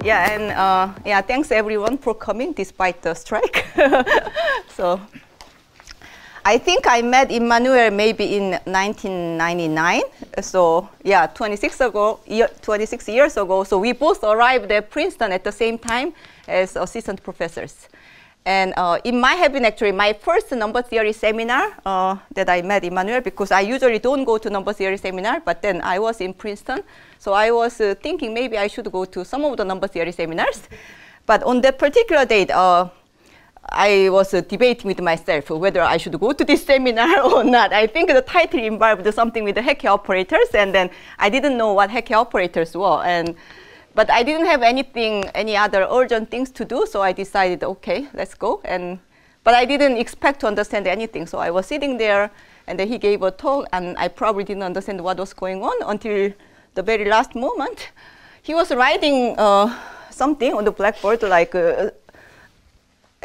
Yeah, and yeah, thanks everyone for coming despite the strike. So I think I met Emmanuel maybe in 1999. So yeah, 26 years ago. So we both arrived at Princeton at the same time as assistant professors. And it might have been actually my first number theory seminar that I met Emmanuel, because I usually don't go to number theory seminar, but then I was in Princeton. So I was thinking maybe I should go to some of the number theory seminars. But on that particular date, I was debating with myself whether I should go to this seminar or not. I think the title involved something with the Hee operators, and then I didn't know what Hee operators were. But I didn't have any other urgent things to do, so I decided, okay, let's go. But I didn't expect to understand anything, so I was sitting there, and then he gave a talk, and I probably didn't understand what was going on until the very last moment. He was writing something on the blackboard, like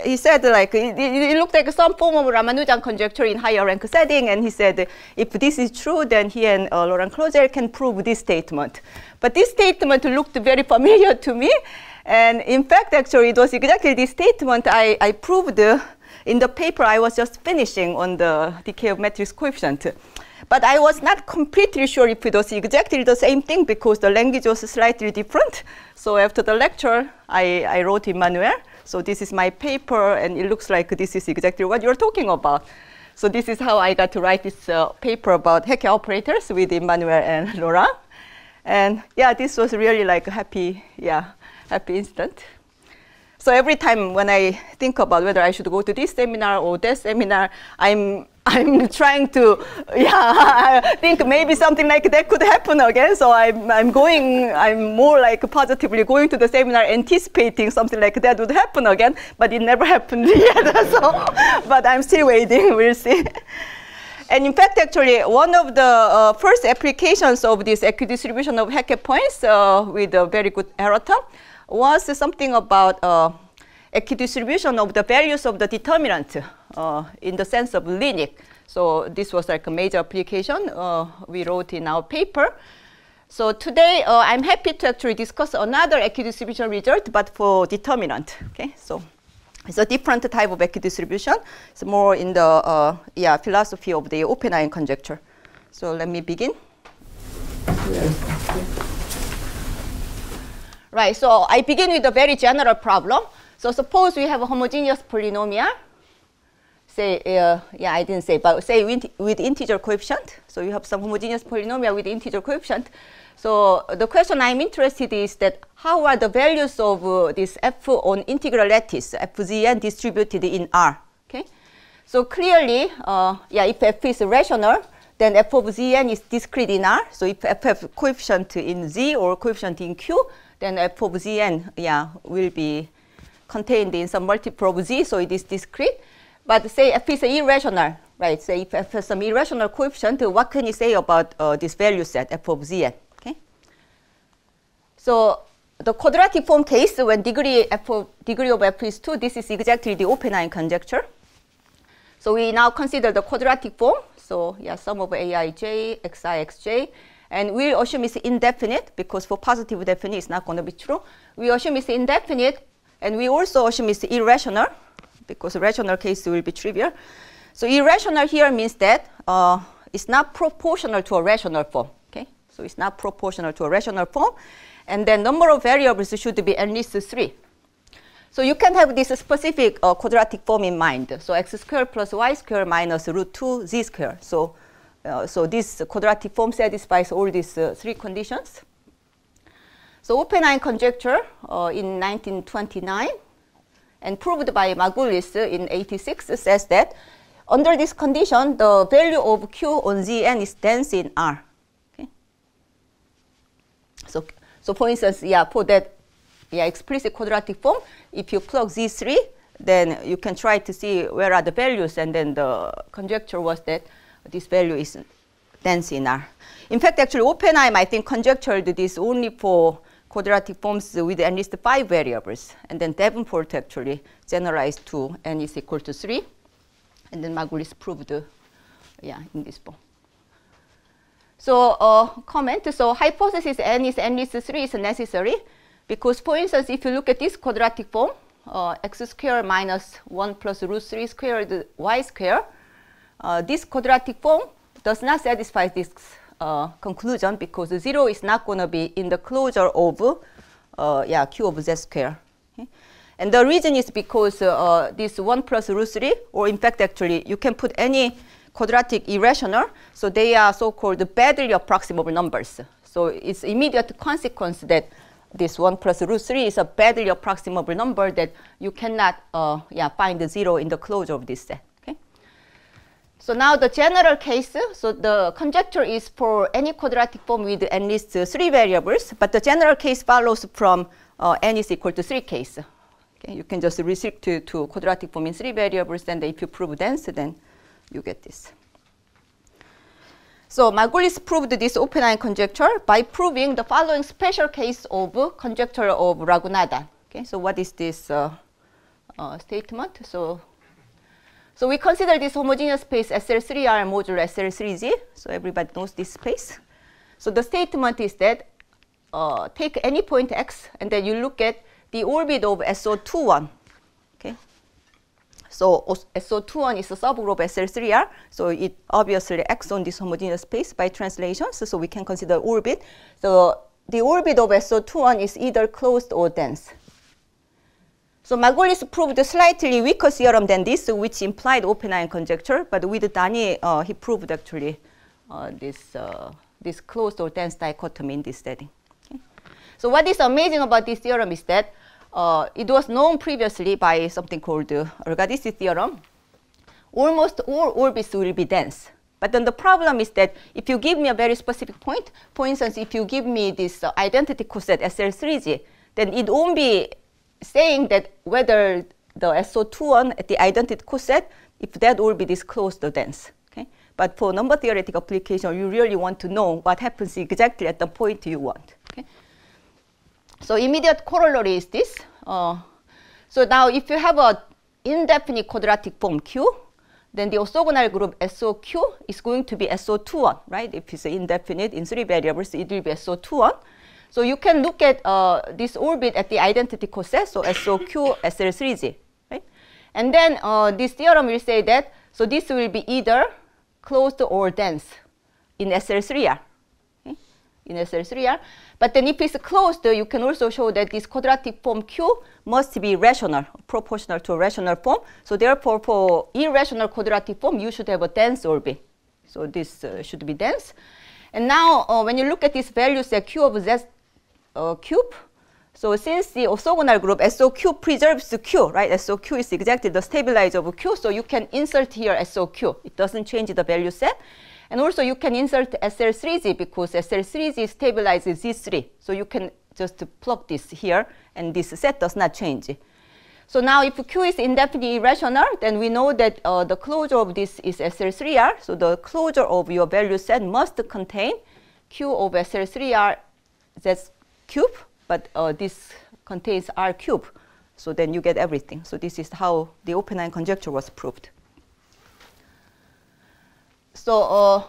he said, like it looked like some form of Ramanujan conjecture in higher rank setting, and he said if this is true, then he and Laurent Clozel can prove this statement. But this statement looked very familiar to me, and in fact, actually, it was exactly this statement I proved in the paper I was just finishing on the decay of matrix coefficient. But I was not completely sure if it was exactly the same thing, because the language was slightly different. So after the lecture, I wrote Emmanuel. So this is my paper, and it looks like this is exactly what you're talking about. So this is how I got to write this paper about Hee operators with Emmanuel and Laurent. And yeah, this was really like a happy instant. So every time when I think about whether I should go to this seminar or that seminar, I'm trying to think maybe something like that could happen again. So I'm more like positively going to the seminar, anticipating something like that would happen again, but it never happened yet. So, but I'm still waiting. We'll see. And in fact, actually, one of the first applications of this equidistribution of Hee points with a very good error term was something about equidistribution of the values of the determinant in the sense of linear. So this was like a major application we wrote in our paper. So today, I'm happy to actually discuss another equidistribution result, but for determinant. Okay, so it's a different type of equidistribution. It's more in the philosophy of the Oppenheim conjecture. So let me begin. Right, so I begin with a very general problem. So suppose we have a homogeneous polynomial. Say, I didn't say, but say with integer coefficient. So you have some homogeneous polynomial with integer coefficient. So the question I'm interested in is that how are the values of this f on integral lattice, fzn, distributed in R? Okay. So clearly, if f is rational, then f of zn is discrete in R. So if f has coefficient in Z or coefficient in Q, then f of zn, will be contained in some multiple of Z, so it is discrete. But say f is irrational, right? Say if f has some irrational coefficient, what can you say about this value set, f of zn? Okay. So the quadratic form case, when degree of f is 2, this is exactly the Oppenheim conjecture. So we now consider the quadratic form. So sum of aij, xi, xj. And we assume it's indefinite, because for positive definite, it's not going to be true. We assume it's indefinite, and we also assume it's irrational, because the rational case will be trivial. So irrational here means that it's not proportional to a rational form. Okay, so it's not proportional to a rational form, and then number of variables should be at least 3. So you can have this specific quadratic form in mind. So x squared plus y squared minus root 2 z squared. So this quadratic form satisfies all these 3 conditions. So Oppenheim conjecture in 1929 and proved by Margulis in 86 says that under this condition, the value of Q on Zn is dense in R. Okay. So for instance, for that explicit quadratic form, if you plug Z3, then you can try to see where are the values, and then the conjecture was that this value is dense in R. In fact, actually, Oppenheim, I think, conjectured this only for quadratic forms with at least 5 variables. And then Davenport actually generalized to n is equal to 3. And then Margulis proved, in this form. So comment, so hypothesis n is at least 3 is necessary, Because, for instance, if you look at this quadratic form, x squared minus 1 plus root 3 squared y squared, this quadratic form does not satisfy this conclusion because 0 is not going to be in the closure of q of z squared. Okay? And the reason is because this 1 plus root 3, or in fact, actually, you can put any quadratic irrational, so they are so-called badly approximable numbers. So it's immediate consequence that this 1 plus root 3 is a badly approximable number that you cannot find the 0 in the closure of this set. Okay? So now the general case, so the conjecture is for any quadratic form with at least 3 variables, but the general case follows from n is equal to 3 case. Okay? You can just restrict to quadratic form in 3 variables, and if you prove dense, then you get this. So Margulis proved this Oppenheim conjecture by proving the following special case of conjecture of Raghunathan. Okay, so what is this statement? So we consider this homogeneous space SL3R modulo SL3G. So everybody knows this space. So the statement is that take any point x, and then you look at the orbit of SO21. Okay. So SO21 is a subgroup SL3R, so it obviously acts on this homogeneous space by translation, so we can consider orbit. So the orbit of SO21 is either closed or dense. So Margulis proved a slightly weaker theorem than this, which implied Oppenheim conjecture, but with Dani, he proved actually this closed or dense dichotomy in this setting. Okay. So what is amazing about this theorem is that it was known previously by something called the Irrational theorem. Almost all orbits will be dense. But then the problem is that if you give me a very specific point, for instance, if you give me this identity coset SL3G, then it won't be saying that whether the SO21 at the identity coset, if that orbit is closed or dense. Okay? But for number theoretic application, you really want to know what happens exactly at the point you want. Okay? So immediate corollary is this. So now if you have an indefinite quadratic form Q, then the orthogonal group SOQ is going to be SO21, right? If it's indefinite in 3 variables, it will be SO21. So you can look at this orbit at the identity coset, so SOQ SL3G, right? And then this theorem will say that, so this will be either closed or dense in SL3R. Okay? In SL3R. But then if it's closed, you can also show that this quadratic form Q must be rational, proportional to a rational form. So therefore, for irrational quadratic form, you should have a dense orbit. So this should be dense. And now, when you look at these values at Q of Z cube, so since the orthogonal group SOQ preserves Q, right? SOQ is exactly the stabilizer of Q, so you can insert here SOQ. It doesn't change the value set. And also you can insert SL3G because SL3G stabilizes Z3. So you can just plug this here, and this set does not change. So now if Q is indefinitely irrational, then we know that the closure of this is SL3R. So the closure of your value set must contain Q of SL3R Z cube, but this contains R cube. So then you get everything. So this is how the Oppenheim conjecture was proved. So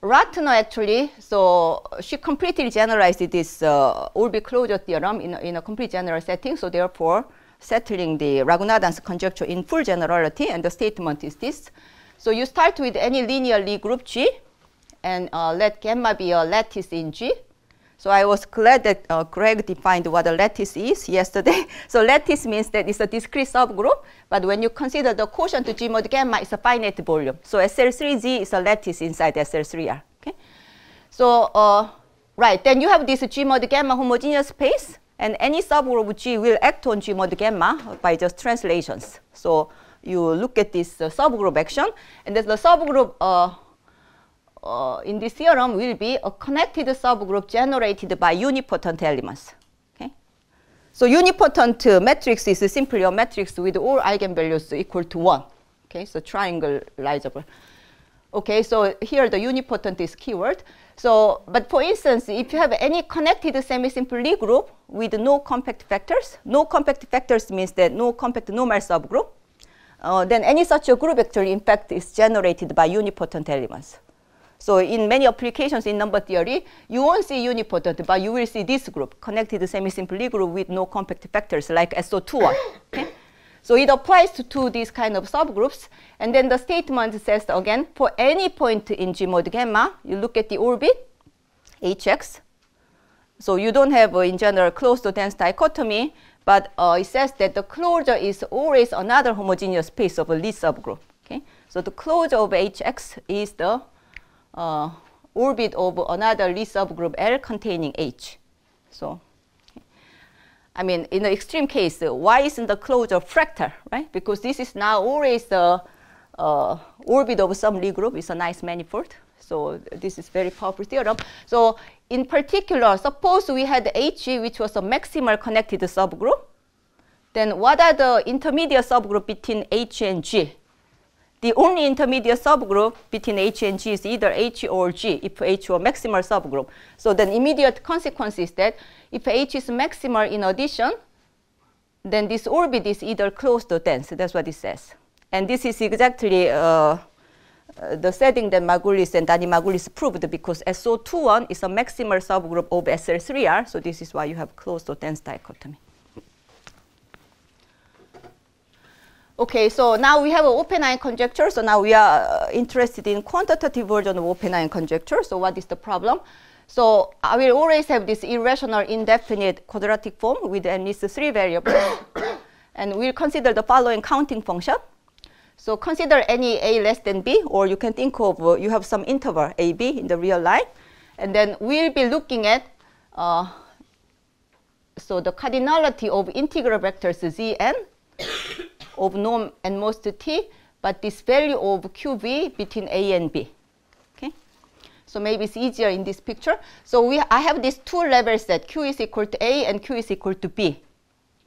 Ratner actually, so she completely generalized this orbit closure theorem in a complete general setting. So therefore, settling the Raghunathan's conjecture in full generality, and the statement is this. So you start with any linear Lie group G, and let gamma be a lattice in G. So I was glad that Greg defined what a lattice is yesterday. So lattice means that it's a discrete subgroup, but when you consider the quotient G mod gamma, it's a finite volume. So SL3G is a lattice inside SL3R. Okay? So right, then you have this G mod gamma homogeneous space, and any subgroup G will act on G mod gamma by just translations. So you look at this subgroup action, and then the subgroup in this theorem will be a connected subgroup generated by unipotent elements. Okay? So unipotent matrix is simply a matrix with all eigenvalues equal to 1. Okay, so triangularizable. Okay, so here the unipotent is keyword. So, but for instance, if you have any connected semisimple Lie group with no compact factors, no compact factors means that no compact normal subgroup, then any such a group actually in fact is generated by unipotent elements. So in many applications in number theory, you won't see unipotent, but you will see this group, connected semisimple group with no compact factors like SO2. Okay? So it applies to these kind of subgroups. And then the statement says, again, for any point in G mod gamma, you look at the orbit, Hx. So you don't have, in general, closed or dense dichotomy, but it says that the closure is always another homogeneous space of a Lie subgroup. Okay? So the closure of Hx is the orbit of another Lie subgroup L containing H. So, I mean, in the extreme case, why isn't the closure fractal, right? Because this is now always the orbit of some Lie group. It's a nice manifold. So this is very powerful theorem. So in particular, suppose we had H, which was a maximal connected subgroup. Then what are the intermediate subgroup between H and G? The only intermediate subgroup between H and G is either H or G, if H were maximal subgroup. So then immediate consequence is that if H is maximal in addition, then this orbit is either closed or dense. That's what it says. And this is exactly the setting that Margulis and Margulis proved, because SO21 is a maximal subgroup of SL3R. So this is why you have closed or dense dichotomy. Okay, so now we have an Oppenheim conjecture. So now we are interested in quantitative version of Oppenheim conjecture. So what is the problem? So I will always have this irrational indefinite quadratic form with at least 3 variables. And we'll consider the following counting function. So consider any a less than b, or you can think of you have some interval ab in the real line. And then we'll be looking at so the cardinality of integral vectors zn of norm and most t, but this value of qv between a and b. Okay, so maybe it's easier in this picture. So I have these 2 level set, q is equal to a and q is equal to b.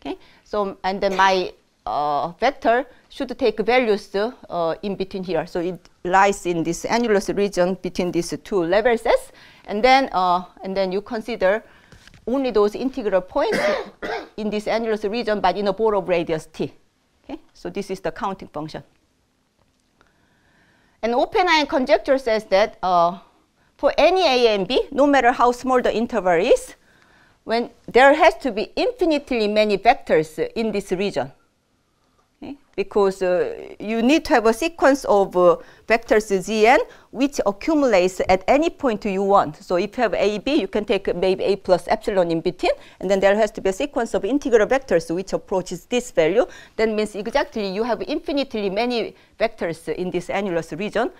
Okay, so and then my vector should take values in between here. So it lies in this annulus region between these 2 level sets, and then you consider only those integral points in this annulus region, but in a Borel radius t. Okay? So this is the counting function. And Oppenheim conjecture says that for any a and b, no matter how small the interval is, when there has to be infinitely many vectors in this region. Okay? Because you need to have a sequence of vectors Zn which accumulates at any point you want. So if you have a, b, you can take maybe a plus epsilon in between, and then there has to be a sequence of integral vectors which approaches this value. That means exactly you have infinitely many vectors in this annulus region,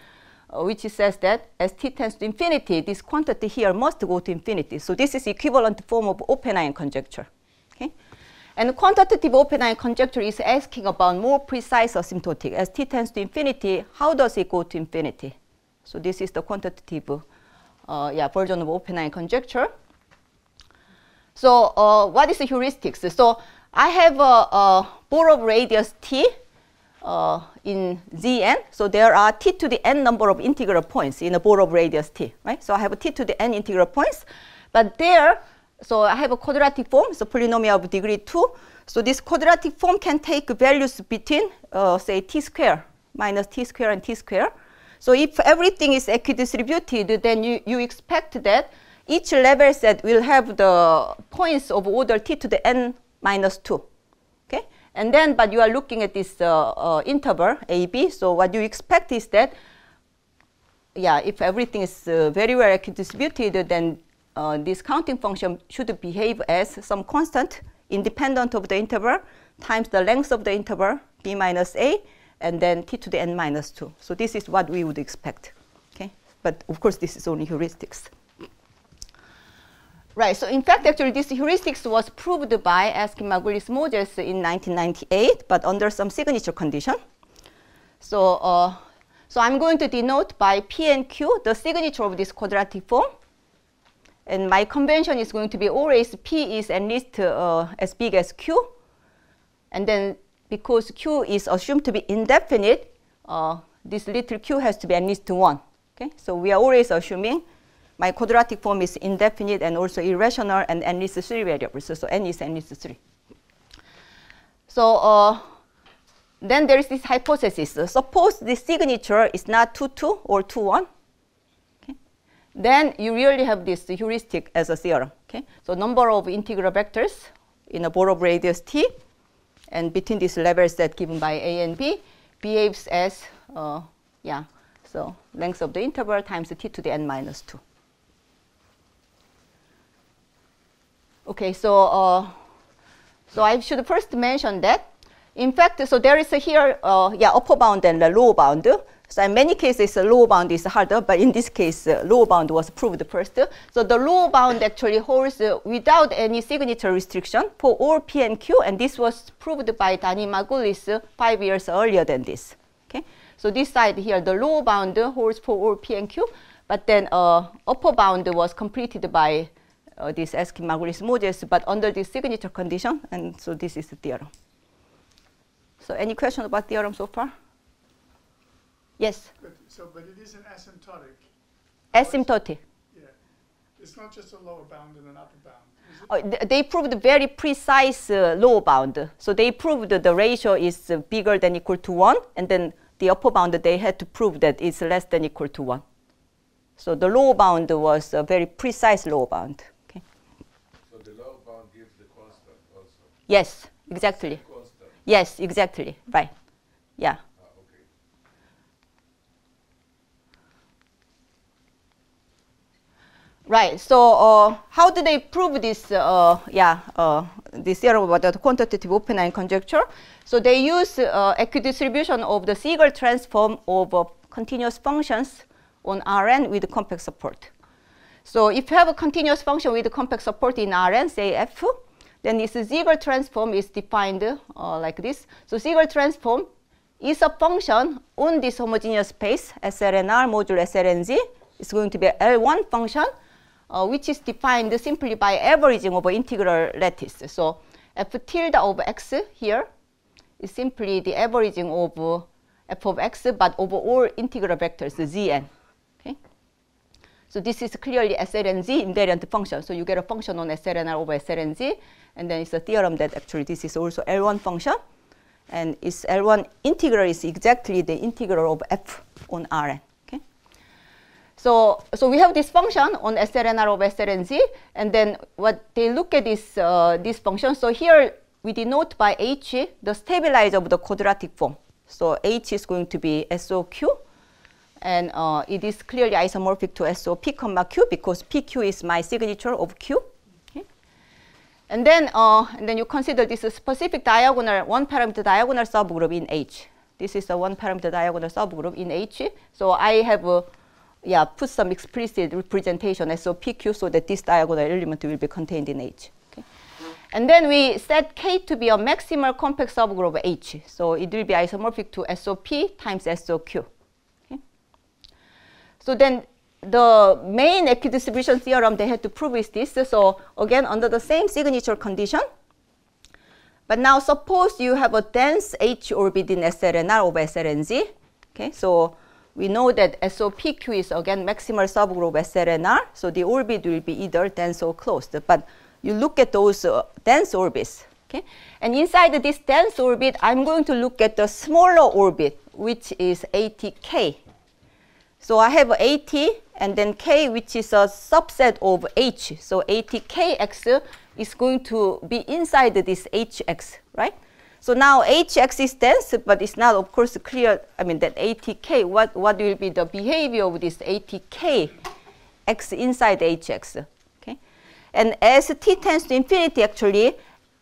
which says that as t tends to infinity, this quantity here must go to infinity. So this is equivalent form of Oppenheim conjecture. Okay? And quantitative Oppenheim conjecture is asking about more precise asymptotic. As t tends to infinity, how does it go to infinity? So this is the quantitative version of Oppenheim conjecture. So what is the heuristics? So I have a Borel radius t in Zn. So there are t to the n number of integral points in a Borel radius t, right? So I have a t to the n integral points, but there, so I have a quadratic form, so polynomial of degree 2. So this quadratic form can take values between, say, t square minus t square and t square. So if everything is equidistributed, then you expect that each level set will have the points of order t to the n minus 2. Okay? And then, but you are looking at this interval AB. So what you expect is that, if everything is very well equidistributed, then this counting function should behave as some constant independent of the interval times the length of the interval, b minus a, and then t to the n minus 2. So this is what we would expect. Okay? But of course, this is only heuristics. Right, so in fact, actually, this heuristics was proved by Eskin-Margulis-Mozes in 1998, but under some signature condition. So, so I'm going to denote by P and Q the signature of this quadratic form. And my convention is going to be always P is at least as big as Q. And then because Q is assumed to be indefinite, this little q has to be at least 1. Okay? So we are always assuming my quadratic form is indefinite and also irrational and at least 3 variables. So n is at least 3. So then there is this hypothesis. Suppose this signature is not 2, 2 or 2, 1. then you really have this heuristic as a theorem. Okay? So number of integral vectors in a Borov radius T, and between these level set given by A and B, behaves as, so length of the interval times T to the n minus 2. Okay, so I should first mention that, in fact, so there is here, upper bound and the lower bound. So in many cases, the lower bound is harder, but in this case, lower bound was proved first. So the lower bound actually holds without any signature restriction for all P and Q, and this was proved by Margulis 5 years earlier than this. Okay, so this side here, the lower bound holds for all P and Q, but then upper bound was completed by this Eskin-Margulis-Mozes, but under this signature condition, and so this is the theorem. So any question about theorem so far? Yes? But it is an asymptotic. Asymptotic. Yeah. It's not just a lower bound and an upper bound. They proved very precise lower bound. So they proved that the ratio is bigger than equal to 1, and then the upper bound, they had to prove that it's less than equal to 1. So the lower bound was a very precise lower bound. Okay. So the lower bound gives the constant also? Yes, exactly. Constant. Yes, exactly. Right. Yeah. Right. So how do they prove this? This theorem about the quantitative Oppenheim conjecture. So they use equidistribution of the Siegel transform of continuous functions on Rn with complex support. So if you have a continuous function with complex support in Rn, say f, then this Siegel transform is defined like this. So Siegel transform is a function on this homogeneous space SLNR modulo SLNZ. It's going to be a L1 function. Which is defined simply by averaging over integral lattice. So f tilde of x here is simply the averaging of f of x, but over all integral vectors zn. Okay. So this is clearly SLNZ invariant function. So you get a function on SLNR over SLNZ, and then it's a theorem that actually this is also L1 function, and its L1 integral is exactly the integral of f on Rn. So we have this function on SLNR over SLNZ, and then what they look at is this function. So here we denote by h the stabilizer of the quadratic form. So h is going to be SOQ, and it is clearly isomorphic to SOP, Q, because PQ is my signature of Q. Okay. And then you consider this specific diagonal, one-parameter diagonal subgroup in H. This is a one-parameter diagonal subgroup in H. So I have put some explicit representation SOPQ so that this diagonal element will be contained in H. Okay. And then we set K to be a maximal complex subgroup of H. So it will be isomorphic to SOP times SOQ. Okay. So then the main equidistribution theorem they had to prove is this. So again, under the same signature condition. But now suppose you have a dense H orbit in SLNR over SLNZ. Okay, so we know that SOPQ is again maximal subgroup SLNR, so the orbit will be either dense or closed. But you look at those dense orbits, okay? And inside this dense orbit, I'm going to look at the smaller orbit, which is ATK. So I have AT and then K, which is a subset of H. So ATKX is going to be inside this HX, right? So now HX is dense, but it's not, of course, clear. I mean, that ATK, what will be the behavior of this ATK X inside HX? Okay, and as T tends to infinity, actually,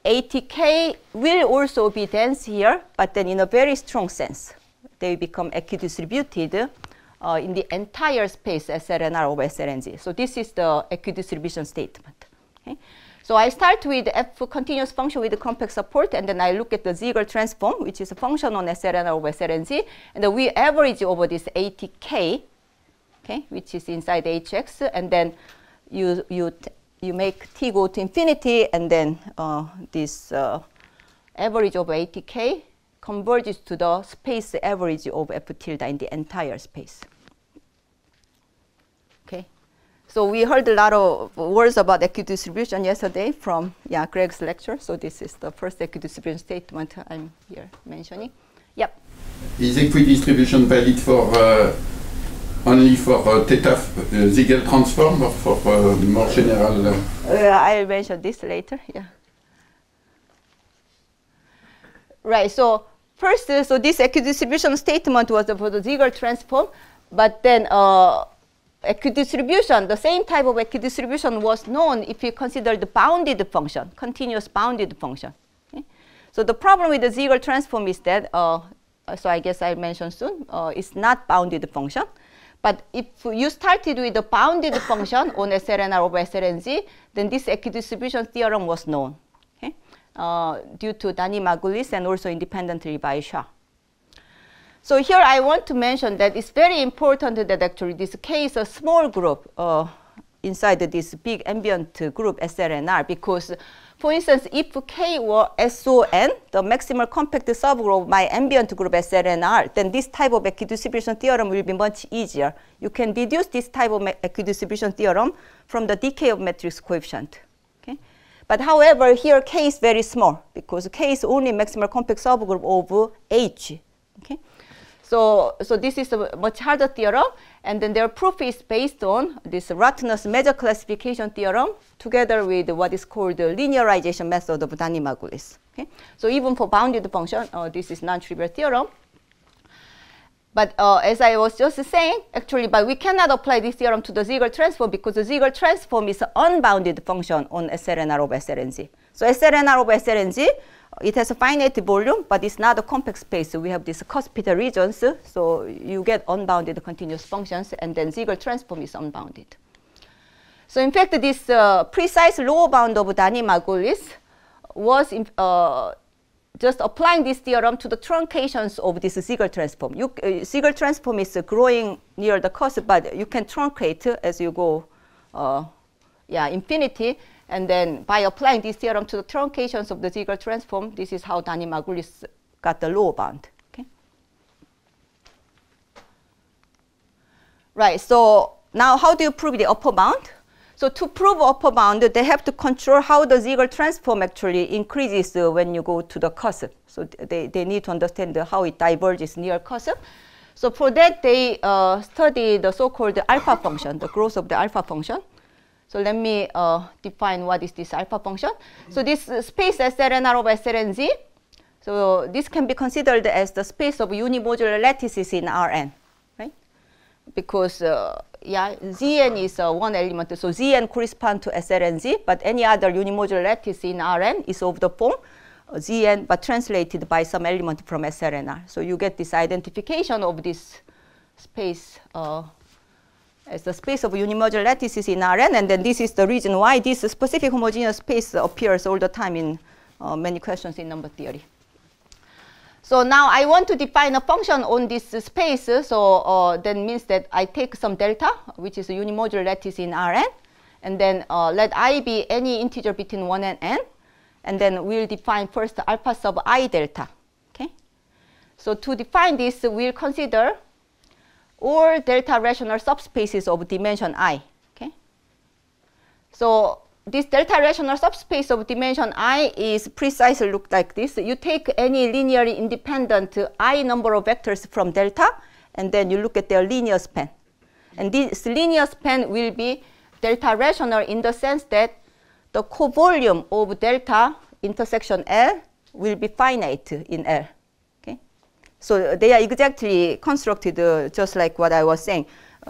ATK will also be dense here, but then in a very strong sense, they become equidistributed in the entire space SLNR over SLNZ. So this is the equidistribution statement. Okay. So I start with f continuous function with the complex support, and then I look at the Siegel transform, which is a function on SLNR over SLNZ, and then we average over this ATK, okay, which is inside HX, and then you make T go to infinity, and then this average over ATK converges to the space average of f tilde in the entire space. Okay. So we heard a lot of words about equidistribution yesterday from Greg's lecture. So this is the first equidistribution statement I'm here mentioning. Yep. Is equidistribution valid for only for theta Ziegel transform or for more general? I'll mention this later. Yeah. Right. So first, so this equidistribution statement was for the Ziegel transform, but then equidistribution, the same type of equidistribution was known if you consider the bounded function, continuous bounded function. Okay? So the problem with the Ziegel transform is that, so I guess I'll mention soon, it's not bounded function. But if you started with the bounded function on SLNR over SLNZ, then this equidistribution theorem was known, okay? Due to Dani-Margulis and also independently by Shah. So here I want to mention that it's very important that actually this K is a small group inside this big ambient group SLNR, because for instance, if K were SON, the maximal compact subgroup of my ambient group SLNR, then this type of equidistribution theorem will be much easier. You can deduce this type of equidistribution theorem from the decay of matrix coefficient. Okay? But however, here K is very small, because K is only maximal compact subgroup of H. Okay? So this is a much harder theorem, and then their proof is based on this Ratner's measure classification theorem together with what is called the linearization method of Dani-Margulis. Okay? So even for bounded function, this is non-trivial theorem. But as I was just saying, actually, but we cannot apply this theorem to the Ziegel transform because the Ziegel transform is an unbounded function on SLNR over SLNZ. So SLNR over SLNZ, it has a finite volume, but it's not a compact space. So we have these cusp-theta regions, so you get unbounded continuous functions, and then Ziegel transform is unbounded. So in fact, this precise lower bound of Dani-Margulis was just applying this theorem to the truncations of this Ziegel transform. Ziegel transform is growing near the cusp, but you can truncate as you go infinity. And then by applying this theorem to the truncations of the Ziegel transform, this is how Dani-Margulis got the lower bound. Okay? Right, so now how do you prove the upper bound? So to prove upper bound, they have to control how the Ziegel transform actually increases when you go to the cusp. So they need to understand how it diverges near cusp. So for that, they study the so-called alpha function, the growth of the alpha function. So let me define what is this alpha function. So this space SLNR over SLNZ, so this can be considered as the space of unimodular lattices in Rn, right? Because Zn is one element, so Zn corresponds to SLNZ, but any other unimodular lattice in Rn is of the form Zn, but translated by some element from SLNR. So you get this identification of this space as the space of unimodular lattices in Rn, and then this is the reason why this specific homogeneous space appears all the time in many questions in number theory. So now I want to define a function on this space, so that means that I take some delta, which is a unimodular lattice in Rn, and then let I be any integer between 1 and n, and then we'll define first alpha sub I delta. Okay? So to define this, we'll consider or delta rational subspaces of dimension I. Okay? So this delta rational subspace of dimension I is precisely looked like this. You take any linearly independent I number of vectors from delta, and then you look at their linear span. And this linear span will be delta rational in the sense that the covolume of delta intersection L will be finite in L. So they are exactly constructed just like what I was saying.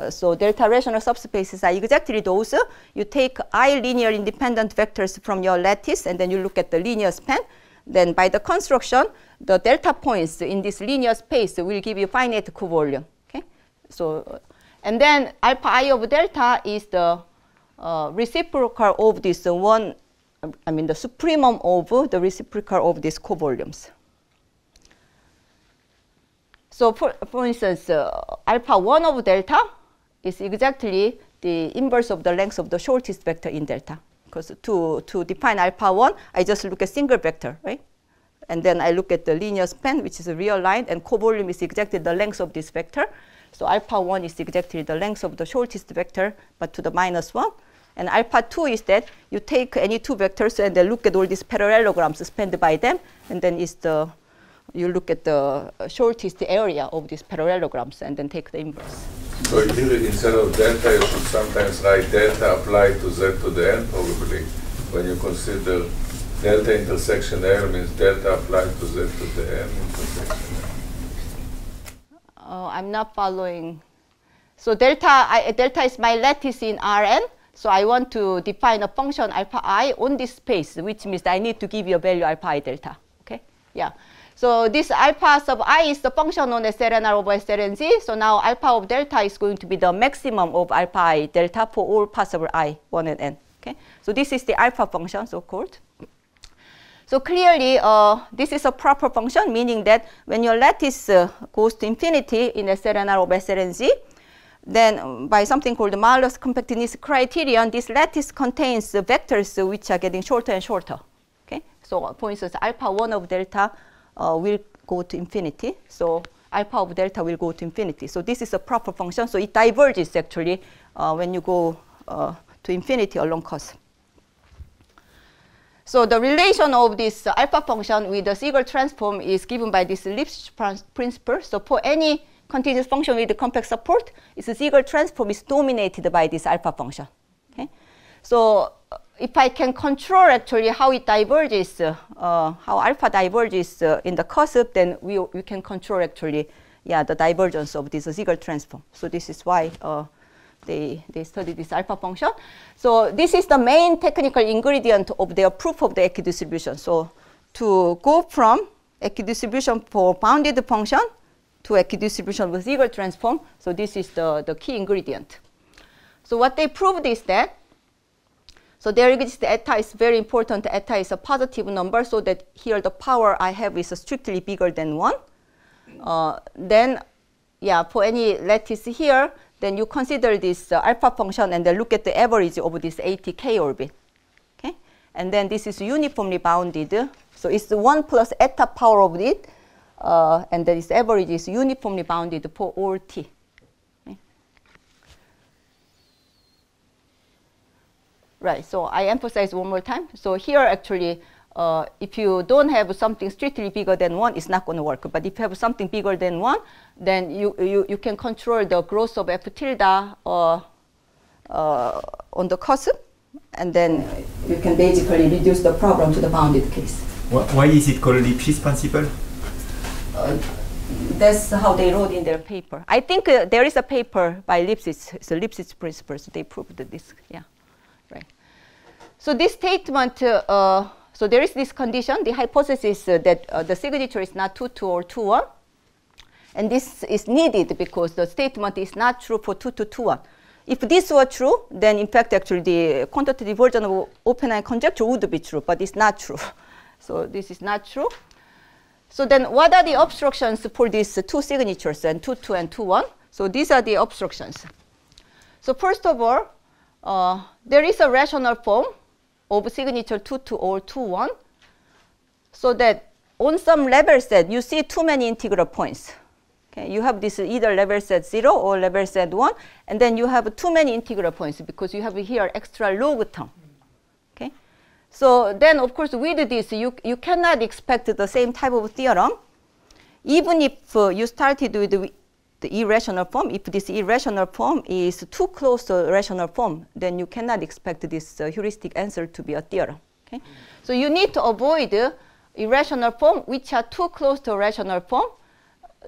So delta rational subspaces are exactly those. You take I linear independent vectors from your lattice, and then you look at the linear span. Then by the construction, the delta points in this linear space will give you finite covolume. Okay? So, and then alpha I of delta is the reciprocal of this the supremum of the reciprocal of these covolumes. So for instance, alpha 1 of delta is exactly the inverse of the length of the shortest vector in delta. Because to define alpha 1, I just look at single vector, right? And then I look at the linear span, which is a real line, and covolume is exactly the length of this vector. So alpha 1 is exactly the length of the shortest vector, but to the -1. And alpha 2 is that you take any two vectors and then look at all these parallelograms spanned by them, and then it's the you look at the shortest area of these parallelograms and then take the inverse. So here, instead of delta, you should sometimes write delta applied to z to the n, probably, when you consider delta intersection L means delta applied to z to the n intersection L. I'm not following. So delta is my lattice in Rn. So I want to define a function alpha I on this space, which means I need to give you a value alpha I delta. Okay? Yeah. So this alpha sub I is the function on SLNR over SLNZ. So now alpha of delta is going to be the maximum of alpha I delta for all possible I, 1 and n. Okay? So this is the alpha function, so-called. So clearly, this is a proper function, meaning that when your lattice goes to infinity in SLNR over SLNZ, then by something called the modulus compactness criterion, this lattice contains vectors which are getting shorter and shorter. Okay? So for instance, alpha 1 of delta will go to infinity. So alpha of delta will go to infinity. So this is a proper function. So it diverges actually when you go to infinity along cusp. So the relation of this alpha function with the Siegel transform is given by this Lipschitz principle. So for any continuous function with the complex support, its Siegel transform is dominated by this alpha function. Okay? So if I can control actually how it diverges, how alpha diverges in the cusp, then we can control actually the divergence of this Siegel transform. So this is why they study this alpha function. So this is the main technical ingredient of their proof of the equidistribution. So to go from equidistribution for bounded function to equidistribution with Siegel transform, so this is the key ingredient. So what they proved is that, so there exists the eta is very important. Eta is a positive number, so that here the power I have is strictly bigger than 1. Then, for any lattice here, then you consider this alpha function and then look at the average of this ATK orbit. Okay? And then this is uniformly bounded. So it's the 1 plus eta power of it. And then this average is uniformly bounded for all t. Okay? Right, so I emphasize one more time. So here actually, if you don't have something strictly bigger than 1, it's not going to work. But if you have something bigger than 1, then you can control the growth of F tilde on the cusp, and then you can basically reduce the problem to the bounded case. Why is it called Lipschitz principle? That's how they wrote in their paper. I think there is a paper by Lipschitz, it's a Lipschitz principle, so they proved this, right. So this statement, so there is this condition, the hypothesis that the signature is not 2,2 or 2,1. And this is needed because the statement is not true for 2,2,1. If this were true, then in fact actually the quantitative version of Oppenheim conjecture would be true, but it's not true. So this is not true. So then what are the obstructions for these two signatures, and 2,2 and 2,1? So these are the obstructions. So first of all, there is a rational form of signature 2,2 or 2,1, so that on some level set you see too many integral points. Okay? You have this either level set 0 or level set 1, and then you have too many integral points because you have here extra log term. Okay? So then, of course, with this, you cannot expect the same type of theorem. Even if you started with the irrational form, if this irrational form is too close to a rational form, then you cannot expect this heuristic answer to be a theorem. Okay? So you need to avoid irrational form which are too close to a rational form.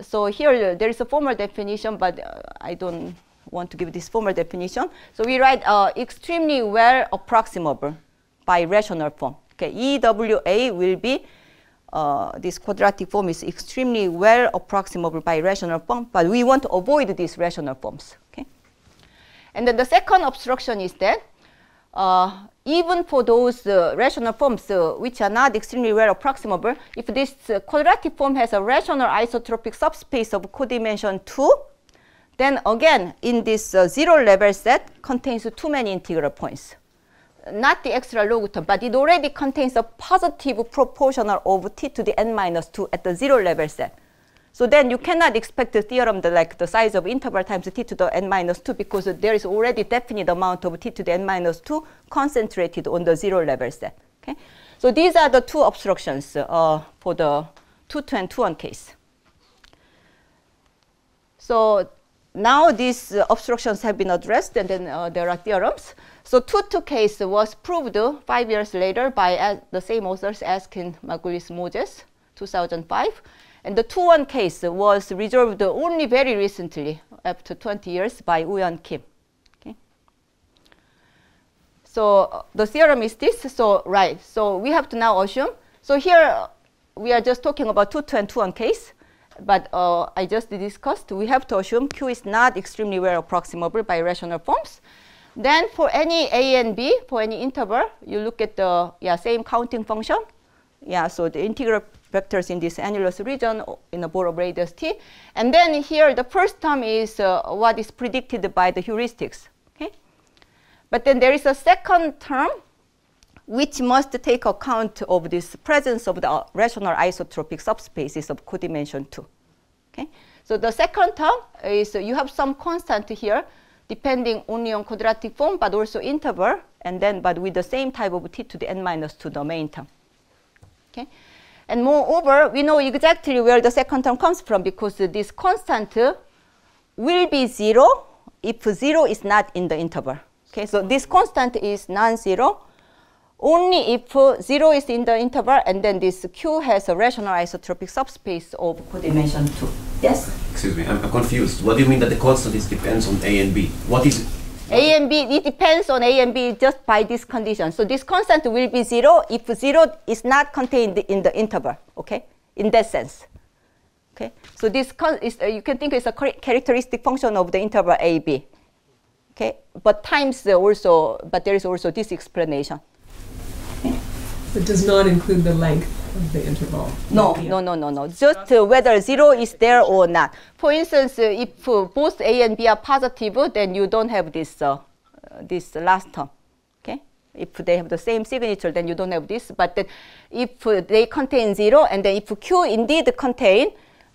So here there is a formal definition, but I don't want to give this formal definition. So we write extremely well approximable by rational form. Okay, EWA will be this quadratic form is extremely well approximable by rational form, but we want to avoid these rational forms. Okay, and then the second obstruction is that even for those rational forms which are not extremely well approximable, if this quadratic form has a rational isotropic subspace of codimension 2, then again in this 0 level set contains too many integral points. Not the extra log term, but it already contains a positive proportional of t to the n minus 2 at the 0 level set. So then you cannot expect a theorem that like the size of interval times t to the n minus 2, because there is already definite amount of t to the n minus 2 concentrated on the 0 level set. Okay? So these are the two obstructions for the 2-2 and 2-1 case. So now these obstructions have been addressed, and then there are theorems. So 2-2 case was proved 5 years later by the same authors, Eskin-Margulis-Mozes, 2005. And the 2-1 case was resolved only very recently, after 20 years, by Wooyeon Kim. Okay. So the theorem is this. So right. So we have to now assume. So here we are just talking about 2-2 and 2-1 case. But I just discussed, we have to assume Q is not extremely well approximable by rational forms. Then for any A and B, for any interval, you look at the same counting function. So the integral vectors in this annulus region in a ball of radius t. And then here the first term is what is predicted by the heuristics. Okay? But then there is a second term which must take account of this presence of the rational isotropic subspaces of codimension 2. Okay? So the second term is you have some constant here depending only on quadratic form but also interval, and then but with the same type of t to the n minus 2, the main term. Okay? And moreover, we know exactly where the second term comes from because this constant will be 0 if 0 is not in the interval. Okay? So this constant is non-zero only if 0 is in the interval, and then this Q has a rational isotropic subspace of codimension 2. Yes? Excuse me, I'm confused. What do you mean that the constant depends on A and B? What is A and B, it depends on A and B just by this condition. So this constant will be 0 if 0 is not contained in the interval, okay? In that sense. Okay? So this you can think it's a characteristic function of the interval AB. Okay? But times also, but there is also this explanation. It does not include the length of the interval. No. Just whether 0 is there or not. For instance, if both A and B are positive, then you don't have this this last term. Okay? If they have the same signature, then you don't have this. But then if they contain 0, and then if Q indeed contain,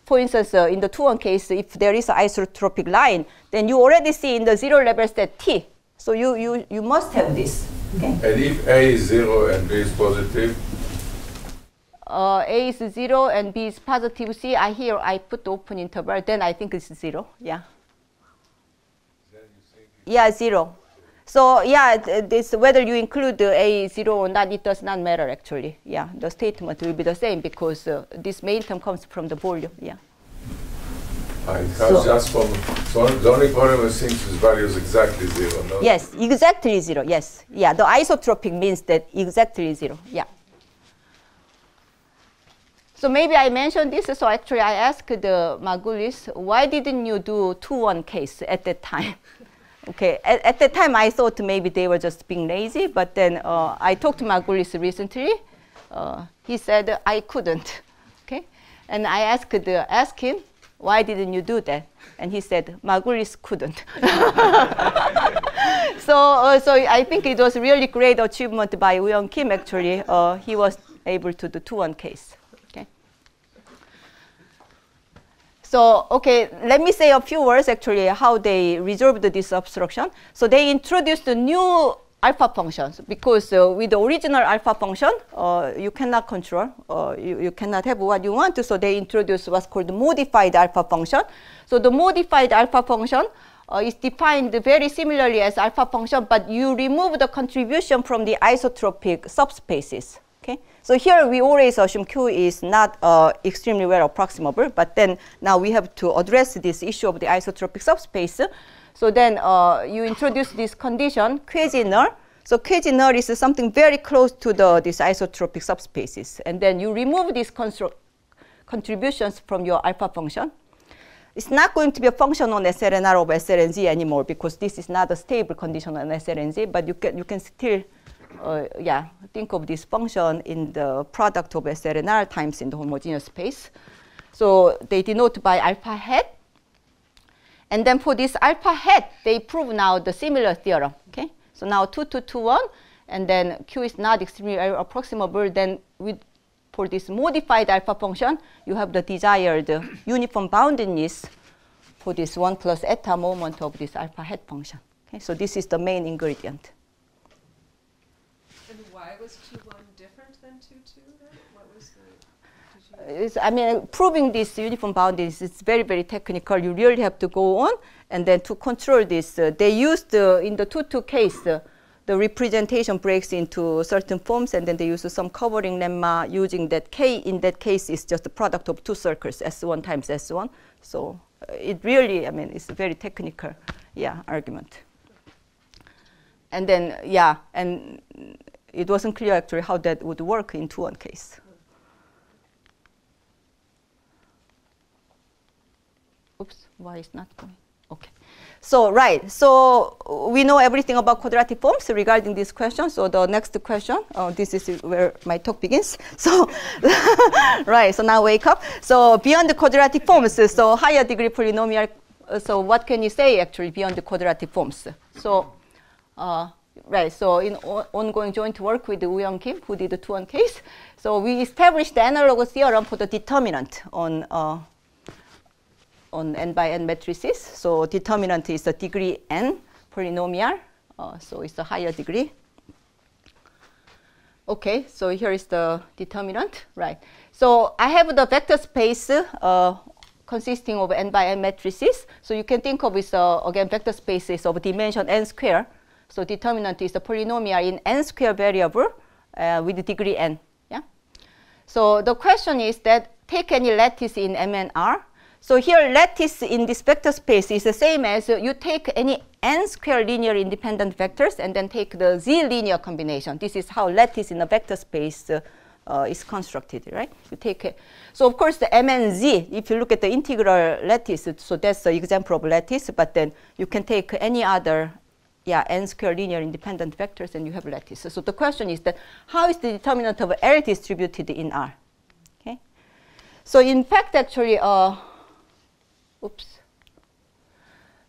for instance, in the 2-1 case, if there is an isotropic line, then you already see in the 0 level set T. So you must have this. Okay. And if A is 0 and B is positive? A is 0 and B is positive. See, here I put the open interval. Then I think it's 0. Yeah. Then you think 0. So this whether you include the A 0 or not, it does not matter actually. Yeah, the statement will be the same because this main term comes from the volume. Yeah. It comes just from, so the only problem is since this value is exactly 0, no? Yes, exactly 0, yes. Yeah, the isotropic means that exactly 0, yeah. So maybe I mentioned this, so actually I asked the Margulis, why didn't you do 2-1 case at that time? Okay, at that time I thought maybe they were just being lazy, but then I talked to Margulis recently. He said I couldn't, okay? And I asked him, why didn't you do that? And he said, Margulis couldn't. So I think it was a really great achievement by Wooyeon Kim, actually. He was able to do 2-1 case. Okay. So, okay, let me say a few words, actually, how they resolved this obstruction. So they introduced a new alpha functions because with the original alpha function, you cannot control, you cannot have what you want to, so they introduced what's called the modified alpha function. So the modified alpha function is defined very similarly as alpha function, but you remove the contribution from the isotropic subspaces. Okay? So here we always assume Q is not extremely well approximable, but then now we have to address this issue of the isotropic subspace. So then you introduce this condition, quasi-null. So quasi-null is something very close to these isotropic subspaces. And then you remove these contributions from your alpha function. It's not going to be a function on SLNR of SLNZ anymore because this is not a stable condition on SLNZ, but you can still think of this function in the product of SLNR times in the homogeneous space. So they denote by alpha hat. And then for this alpha hat, they prove now the similar theorem. Okay? So now 2-2-2-1, and then Q is not extremely approximable. Then for this modified alpha function, you have the desired uniform boundedness for this 1 plus eta moment of this alpha hat function. Okay? So this is the main ingredient. And why was 2-1 different than 2-2 then? What was I mean, proving this uniform boundaries is very, very technical. You really have to go on. And then to control this, they used, in the 2-2 case, the representation breaks into certain forms, and then they use some covering lemma using that K. In that case, it's just the product of two circles, S1 times S1. So it really, I mean, it's a very technical, argument. And then, and it wasn't clear actually how that would work in 2-1 case. Oops, why is not going? Okay. So, right. So we know everything about quadratic forms regarding this question. So the next question, this is where my talk begins. So, right. So now wake up. So beyond the quadratic forms, so higher degree polynomial. So what can you say actually beyond the quadratic forms? So, right. So in ongoing joint work with Wooyeon Kim, who did the 2-1 case, so we established the analogous theorem for the determinant on n by n matrices. So determinant is a degree n polynomial. So it's a higher degree. Okay, so here is the determinant, right? So I have the vector space consisting of n by n matrices. So you can think of it again vector spaces of dimension n square. So determinant is a polynomial in n square variable with degree n. Yeah. So the question is that take any lattice in M and R. So here lattice in this vector space is the same as you take any n square linear independent vectors and then take the z linear combination. This is how lattice in a vector space is constructed, right? You take it. So of course the M and Z, if you look at the integral lattice, so that's the example of lattice, but then you can take any other n square linear independent vectors and you have lattice. So the question is that how is the determinant of L distributed in R? Okay. So in fact actually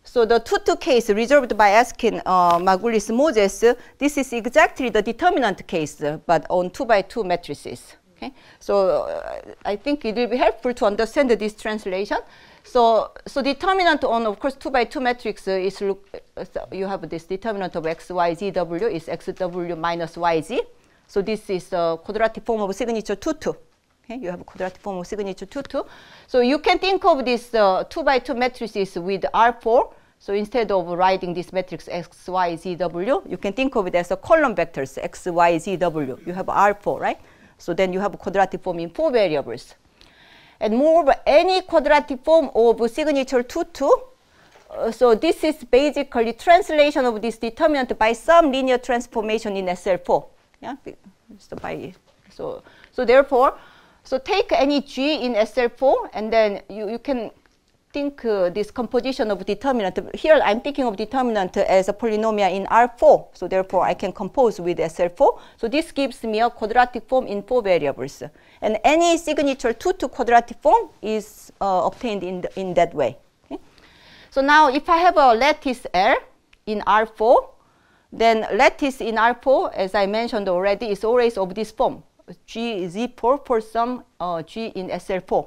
so the 2-2 case resolved by Eskin-Margulis-Mozes, this is exactly the determinant case, but on 2-by-2 matrices. Okay, so I think it will be helpful to understand this translation. So determinant on, of course, 2-by-2 matrix is you have this determinant of x, y, z, w is xw minus yz. So this is the quadratic form of signature 2-2. Okay, you have a quadratic form of signature 2-2. So you can think of this 2-by-2 matrices with R4. So instead of writing this matrix x, y, z, w, you can think of it as a column vectors x, y, z, w. You have R4, right? So then you have a quadratic form in 4 variables. And moreover, any quadratic form of signature 2-2, so this is basically translation of this determinant by some linear transformation in SL4. Yeah, so therefore, so take any G in SL4, and then you can think this composition of determinant. Here I'm thinking of determinant as a polynomial in R4. So therefore I can compose with SL4. So this gives me a quadratic form in 4 variables. And any signature 2-2 quadratic form is obtained in that way. Okay? So now if I have a lattice L in R4, then lattice in R4, as I mentioned already, is always of this form. G Z4 for some G in SL4,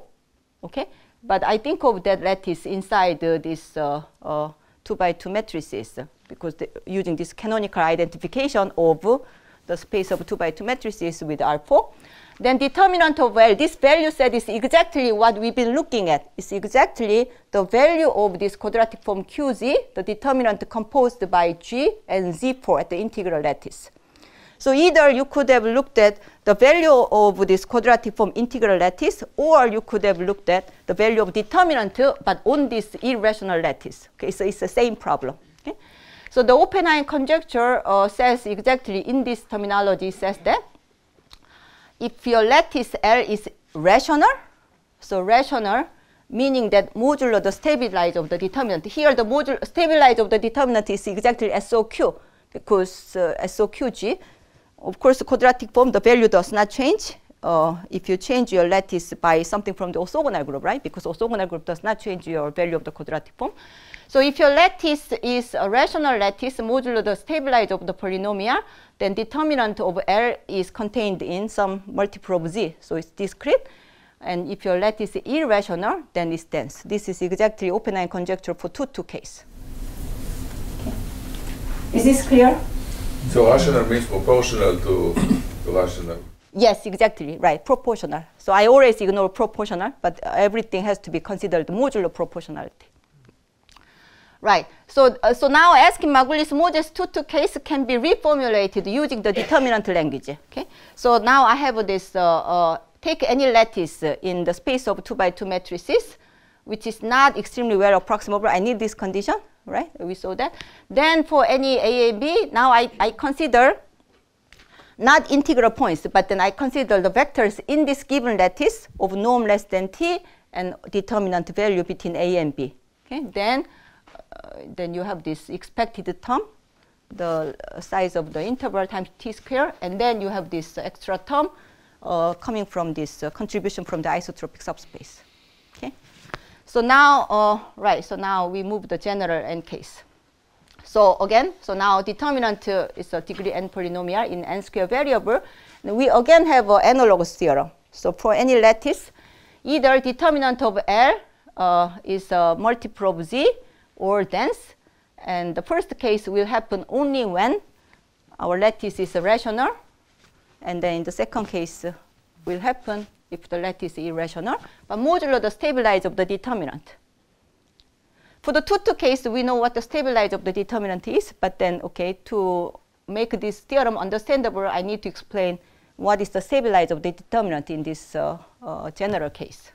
okay? But I think of that lattice inside this 2-by-2 matrices because using this canonical identification of the space of 2-by-2 matrices with R4. Then determinant of L, this value set is exactly what we've been looking at. It's exactly the value of this quadratic form QZ, the determinant composed by G and Z4 at the integral lattice. So either you could have looked at the value of this quadratic form integral lattice, or you could have looked at the value of determinant, but on this irrational lattice. Okay, so it's the same problem. Okay? So the Oppenheim conjecture says exactly in this terminology says that if your lattice L is rational, so rational meaning that modulo the stabilize of the determinant. Here the modulo stabilize of the determinant is exactly SOQ because SOQG. Of course, the quadratic form, the value does not change if you change your lattice by something from the orthogonal group, right? Because orthogonal group does not change your value of the quadratic form. So if your lattice is a rational lattice modulo the stabilize of the polynomial, then determinant of L is contained in some multiple of Z. So it's discrete. And if your lattice is irrational, then it's dense. This is exactly Oppenheim conjecture for 2-2 case. Okay. Is this clear? So rational means proportional to rational. Yes, exactly, right, proportional. So I always ignore proportional, but everything has to be considered modulo proportionality. Right, so now Eskin-Margulis-Mozes 2-2 case can be reformulated using the determinant language, okay? So now I have this, take any lattice in the space of 2x2 matrices, which is not extremely well approximable. I need this condition, right? We saw that. Then for any A and B, now I consider not integral points, but then I consider the vectors in this given lattice of norm less than t and determinant value between A and B. Okay, then you have this expected term, the size of the interval times t squared, and then you have this extra term coming from this contribution from the isotropic subspace. Okay, so now so now we move the general n case. So again, so now determinant is a degree n polynomial in n square variable. And we again have an analogous theorem. So for any lattice, either determinant of L is a multiple of Z or dense. And the first case will happen only when our lattice is rational. And then in the second case will happen if the lattice is irrational, but modulo the stabilize of the determinant. For the 2-2 case, we know what the stabilize of the determinant is, but then, okay, to make this theorem understandable, I need to explain what is the stabilize of the determinant in this general case.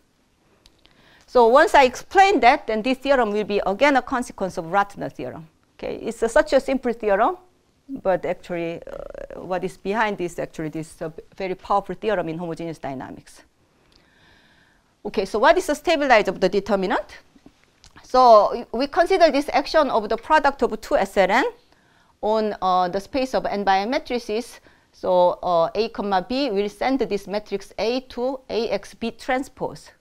So once I explain that, then this theorem will be again a consequence of Ratner theorem. Okay, it's such a simple theorem, but actually what is behind this actually this very powerful theorem in homogeneous dynamics. Okay, so what is the stabilize of the determinant? So we consider this action of the product of two SLN on the space of n by n matrices. So A comma B will send this matrix A to AXB transpose.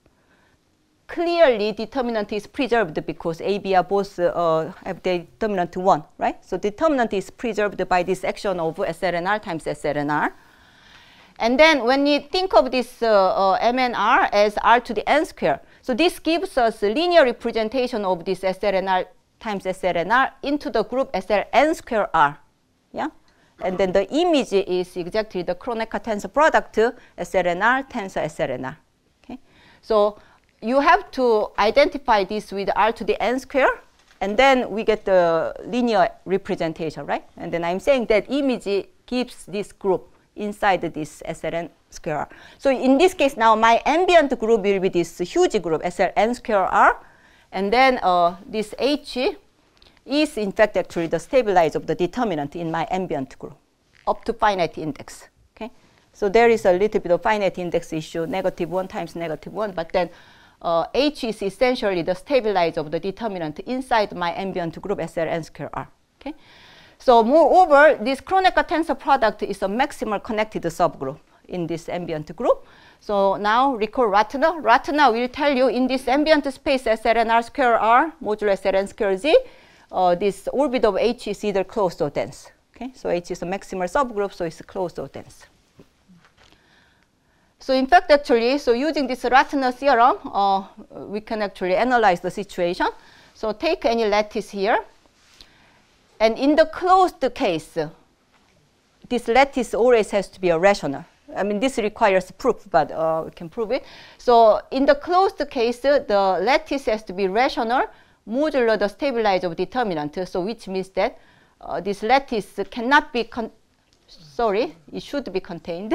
Clearly, determinant is preserved because A, B are both have the determinant 1, right? So determinant is preserved by this action of SLNR times SLNR. And then when you think of this M and R as R to the n square, so this gives us a linear representation of this SLNR times SLNR into the group SLN square R. Yeah? And then the image is exactly the Kronecker tensor product SLNR tensor SLNR. Okay? So you have to identify this with R to the n square, and then we get the linear representation, right? And then I'm saying that image gives this group inside this SLN square R. So in this case now my ambient group will be this huge group SLN square R, and then this H is in fact actually the stabilize of the determinant in my ambient group up to finite index. Okay, so there is a little bit of finite index issue, -1 times -1, but then H is essentially the stabilize of the determinant inside my ambient group SLN square R. Okay. So moreover, this Kronecker tensor product is a maximal connected subgroup in this ambient group. So now recall Ratner. Ratner will tell you in this ambient space SLNR square R modulo SLN square Z, this orbit of H is either closed or dense. Okay, so H is a maximal subgroup, so it's closed or dense. So in fact, actually, so using this Ratner theorem, we can actually analyze the situation. So take any lattice here. And in the closed case, this lattice always has to be a rational. I mean, this requires proof, but we can prove it. So in the closed case, the lattice has to be rational modulo the stabilize of determinant. So which means that this lattice cannot be, it should be contained.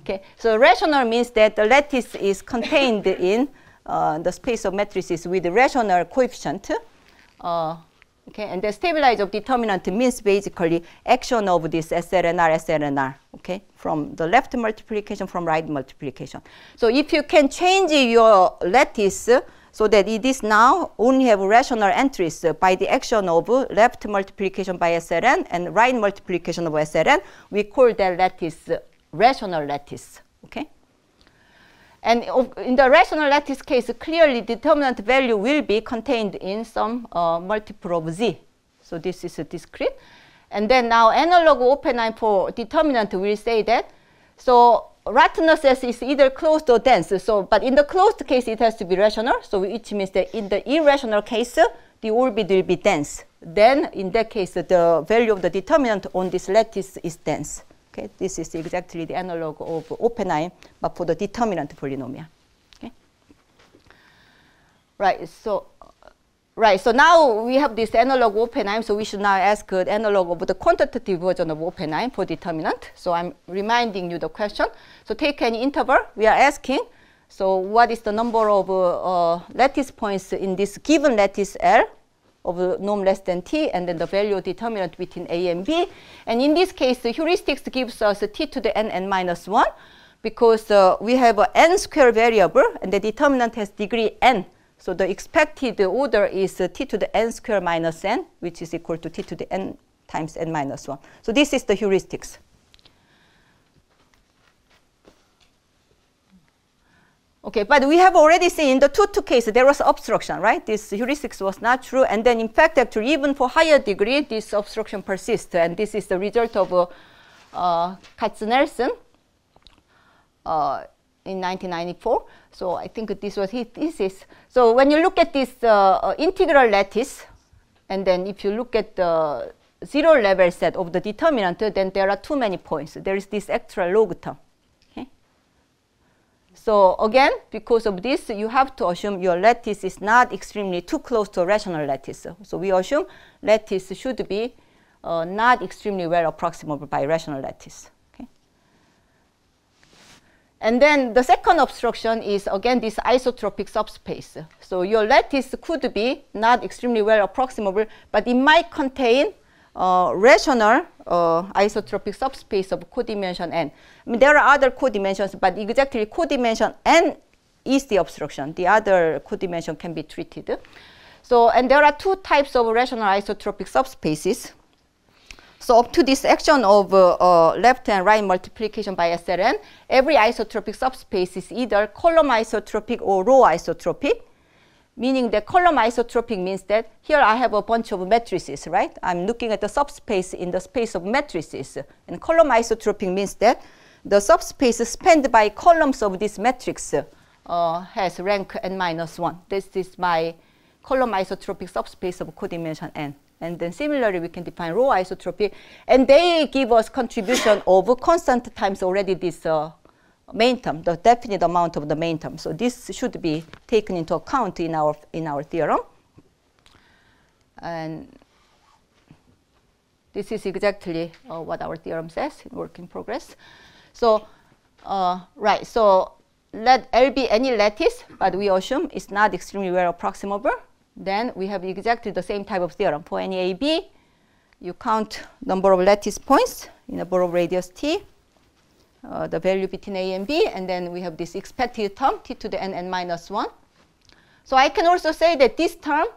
Okay, so rational means that the lattice is contained in the space of matrices with rational coefficient. Okay, and the stabilize of determinant means basically action of this SLNR, okay, from the left multiplication, from right multiplication. So if you can change your lattice so that it is now only have rational entries by the action of left multiplication by SLN and right multiplication of SLN, we call that lattice rational lattice, okay? And in the rational lattice case, clearly determinant value will be contained in some multiple of Z. So this is a discrete. And then now analog Oppenheim for determinant will say that. So Ratner says it's either closed or dense. So, but in the closed case, it has to be rational. So which means that in the irrational case, the orbit will be dense. Then in that case, the value of the determinant on this lattice is dense. Okay, this is exactly the analog of Oppenheim, but for the determinant polynomial. Okay. Right. So now we have this analog of Oppenheim. So we should now ask the analog of the quantitative version of Oppenheim for determinant. So I'm reminding you the question. So take any interval. We are asking. So what is the number of lattice points in this given lattice L of norm less than t, and then the value of determinant between a and b. And in this case, the heuristics gives us t to the n minus 1, because we have an n square variable, and the determinant has degree n. So the expected order is t to the n square minus n, which is equal to t to the n times n minus 1. So this is the heuristics. Okay, but we have already seen in the 2-2 case there was obstruction, right? This heuristics was not true, and then in fact, actually, even for higher degree, this obstruction persists, and this is the result of Katz-Nelson in 1994. So I think this was his thesis. So when you look at this integral lattice, and then if you look at the zero level set of the determinant, then there are too many points. There is this extra log term. So again, because of this, you have to assume your lattice is not extremely too close to a rational lattice. So we assume lattice should be not extremely well approximable by rational lattice. Okay? And then the second obstruction is, again, this isotropic subspace. So your lattice could be not extremely well approximable, but it might contain rational isotropic subspace of codimension n. I mean, there are other codimensions, but exactly codimension n is the obstruction. The other codimension can be treated. So, and there are two types of rational isotropic subspaces. So up to this action of left and right multiplication by SLN, every isotropic subspace is either column isotropic or row isotropic. Meaning that column isotropic means that here I have a bunch of matrices, right? I'm looking at the subspace in the space of matrices. And column isotropic means that the subspace spanned by columns of this matrix has rank n minus 1. This is my column isotropic subspace of codimension n. And then similarly, we can define row isotropic. And they give us contribution of constant times already this main term, the definite amount of the main term. So this should be taken into account in our theorem. And this is exactly what our theorem says in work in progress. So right, so let L be any lattice, but we assume it's not extremely well approximable. Then we have exactly the same type of theorem. For any AB, you count number of lattice points in a borough radius t, the value between a and b, and then we have this expected term, t to the n minus 1. So I can also say that this term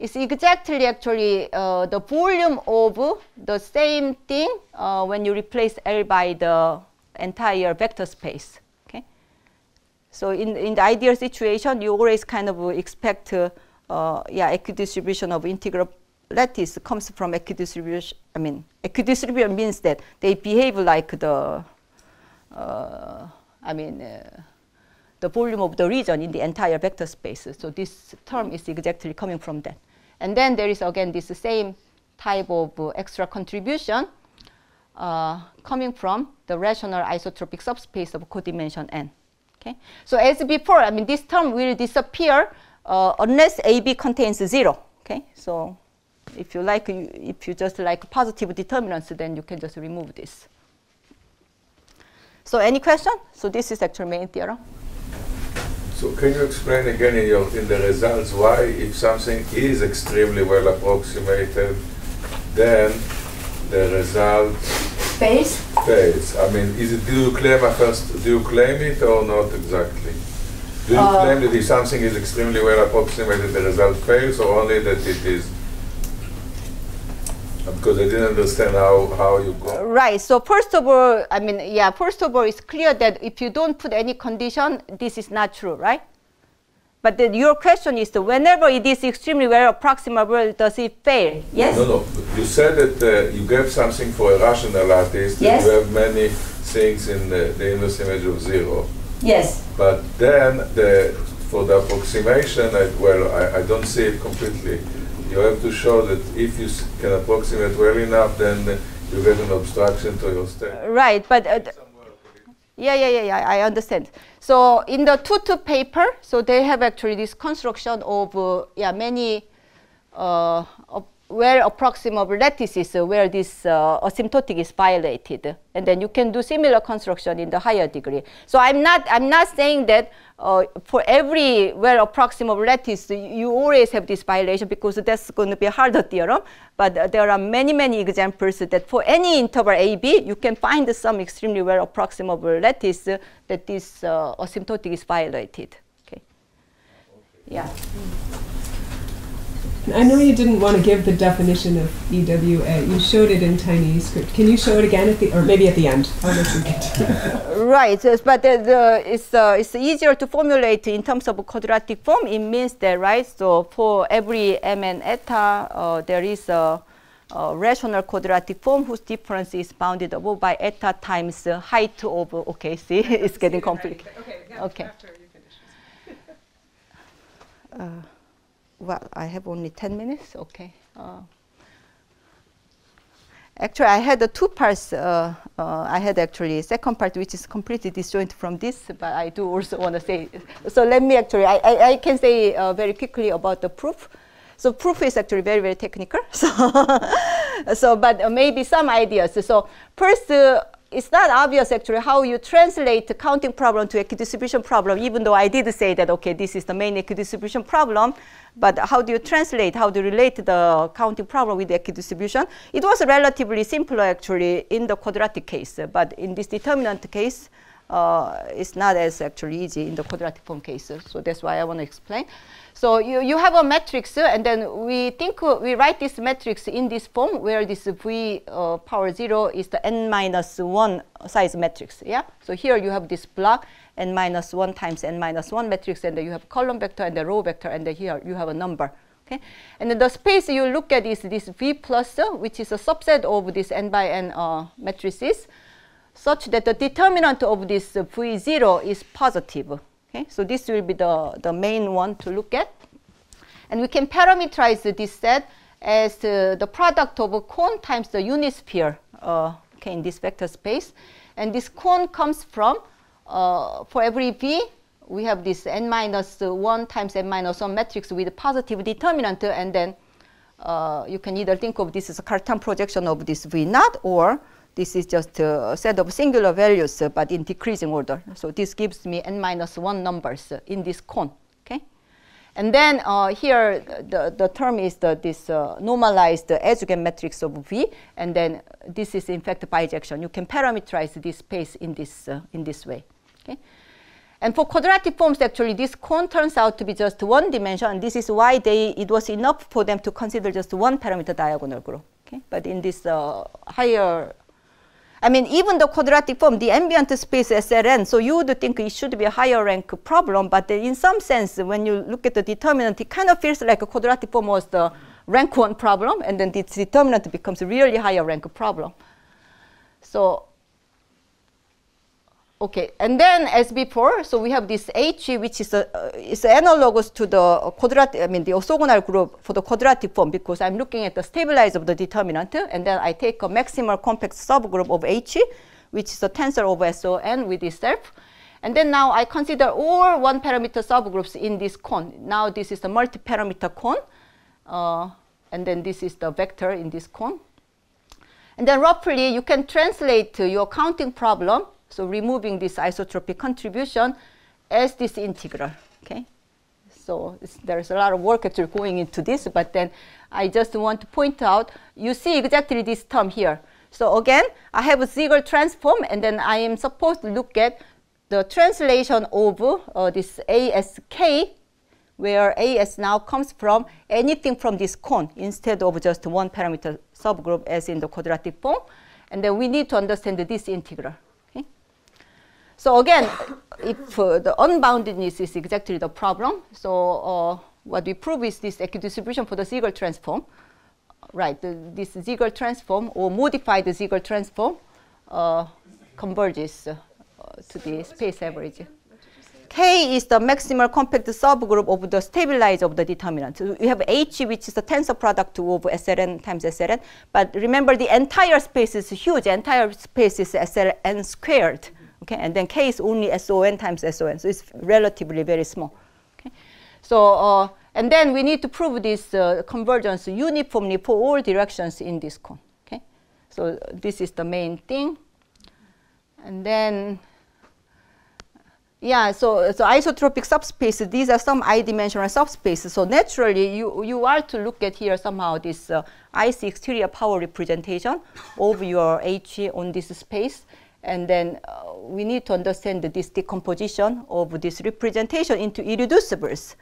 is exactly actually the volume of the same thing when you replace L by the entire vector space. Okay? So in the ideal situation, you always kind of expect equidistribution of integral lattice comes from equidistribution. I mean, equidistribution means that they behave like the the volume of the region in the entire vector space. So this term is exactly coming from that. And then there is again this same type of extra contribution coming from the rational isotropic subspace of codimension n. Okay? So as before, I mean, this term will disappear unless AB contains 0. Okay? So if you like, if you just like positive determinants, then you can just remove this. So any question? So this is actual main theorem. So can you explain again in the results why if something is extremely well approximated, then the result fails? I mean, do you claim it or not exactly? Do you claim that if something is extremely well approximated, the result fails, or only that it is? Because I didn't understand how you go. Right. So first of all, I mean, first of all, it's clear that if you don't put any condition, this is not true, right? But then your question is, whenever it is extremely well approximable, does it fail? Yes? No. You said that you gave something for a rational lattice, that yes. You have many things in the inverse image of 0. Yes. But then, for the approximation, I don't see it completely. You have to show that if you can approximate well enough, then you get an obstruction to your step. Right, but yeah, I understand. So in the Tutu paper, so they have actually this construction of many well approximable lattices where this asymptotic is violated, and then you can do similar construction in the higher degree. So I'm not saying that for every well approximable lattice you always have this violation, because that's going to be a harder theorem. But there are many examples that for any interval AB you can find some extremely well approximable lattice that this asymptotic is violated. Okay. Yeah. I know you didn't want to give the definition of EWA. You showed it in tiny script. Can you show it again or maybe at the end? I'll let you get to it. Right, but it's easier to formulate in terms of a quadratic form. It means that, right, so for every m and eta, there is a rational quadratic form whose difference is bounded above by eta times the height of, okay, see, it's getting complicated. Okay. After you finish. Well, I have only 10 minutes, okay. Actually, I had two parts. I had actually a second part which is completely disjoint from this, but I do also want to say, so let me actually, I can say very quickly about the proof. So proof is actually very technical, so but maybe some ideas. So first, it's not obvious actually how you translate the counting problem to equidistribution problem, even though I did say that, okay, this is the main equidistribution problem, but how do you translate, how do you relate the counting problem with the equidistribution? It was relatively simpler actually in the quadratic case, but in this determinant case, it's not as actually easy in the quadratic form case, so that's why I want to explain. So you have a matrix, and then we write this matrix in this form where this v power 0 is the n-1 size matrix. Yeah. So here you have this block n-1 times n-1 matrix, and then you have column vector and the row vector, and then here you have a number. Okay. And then the space you look at is this v plus, which is a subset of this n by n matrices, such that the determinant of this v0 is positive. Okay, so this will be the main one to look at. And we can parameterize this set as the product of a cone times the unit sphere okay, in this vector space. And this cone comes from, for every v, we have this n-1 times n-1 matrix with a positive determinant, and then you can either think of this as a Cartan projection of this v naught, or this is just a set of singular values, but in decreasing order. So this gives me n-1 numbers in this cone. Okay, and then here the term is this normalized adjoint matrix of V, and then this is in fact bijection. You can parameterize this space in this way. Okay, and for quadratic forms, actually, this cone turns out to be just one dimension, and this is why it was enough for them to consider just one parameter diagonal group. Okay, but in this higher, I mean, even the quadratic form, the ambient space SLN, so you would think it should be a higher rank problem, but in some sense, when you look at the determinant, it kind of feels like a quadratic form was the rank 1 problem, and then this determinant becomes a really higher rank problem. So, okay, and then as before, so we have this H, which is analogous to the quadratic, I mean the orthogonal group for the quadratic form, because I'm looking at the stabilizer of the determinant, and then I take a maximal compact subgroup of H, which is a tensor over SON with itself. And then now I consider all one parameter subgroups in this cone. Now this is the multi-parameter cone, and then this is the vector in this cone. And then roughly you can translate your counting problem, so removing this isotropic contribution, as this integral. Okay, so there's a lot of work actually going into this, but then I just want to point out, you see exactly this term here. So again, I have a Ziegler transform, and then I am supposed to look at the translation of this ASK, where AS now comes from anything from this cone instead of just one parameter subgroup as in the quadratic form. And then we need to understand this integral. Okay? So again, if the unboundedness is exactly the problem, so what we prove is this equidistribution for the Ziegler transform. Right, this Ziegler transform or modified Ziegler transform converges to the space average. K is the maximal compact subgroup of the stabilizer of the determinant. So we have H, which is the tensor product of SLN times SLN. But remember, the entire space is huge. Entire space is SLN squared. Okay, and then K is only SON times SON. So it's relatively very small. Okay, so and then we need to prove this convergence uniformly for all directions in this cone. Okay, so this is the main thing. And then, yeah, so isotropic subspaces, these are some I-dimensional subspaces. So naturally, you are to look at here somehow this IC exterior power representation of your H on this space. And then we need to understand this decomposition of this representation into irreducibles.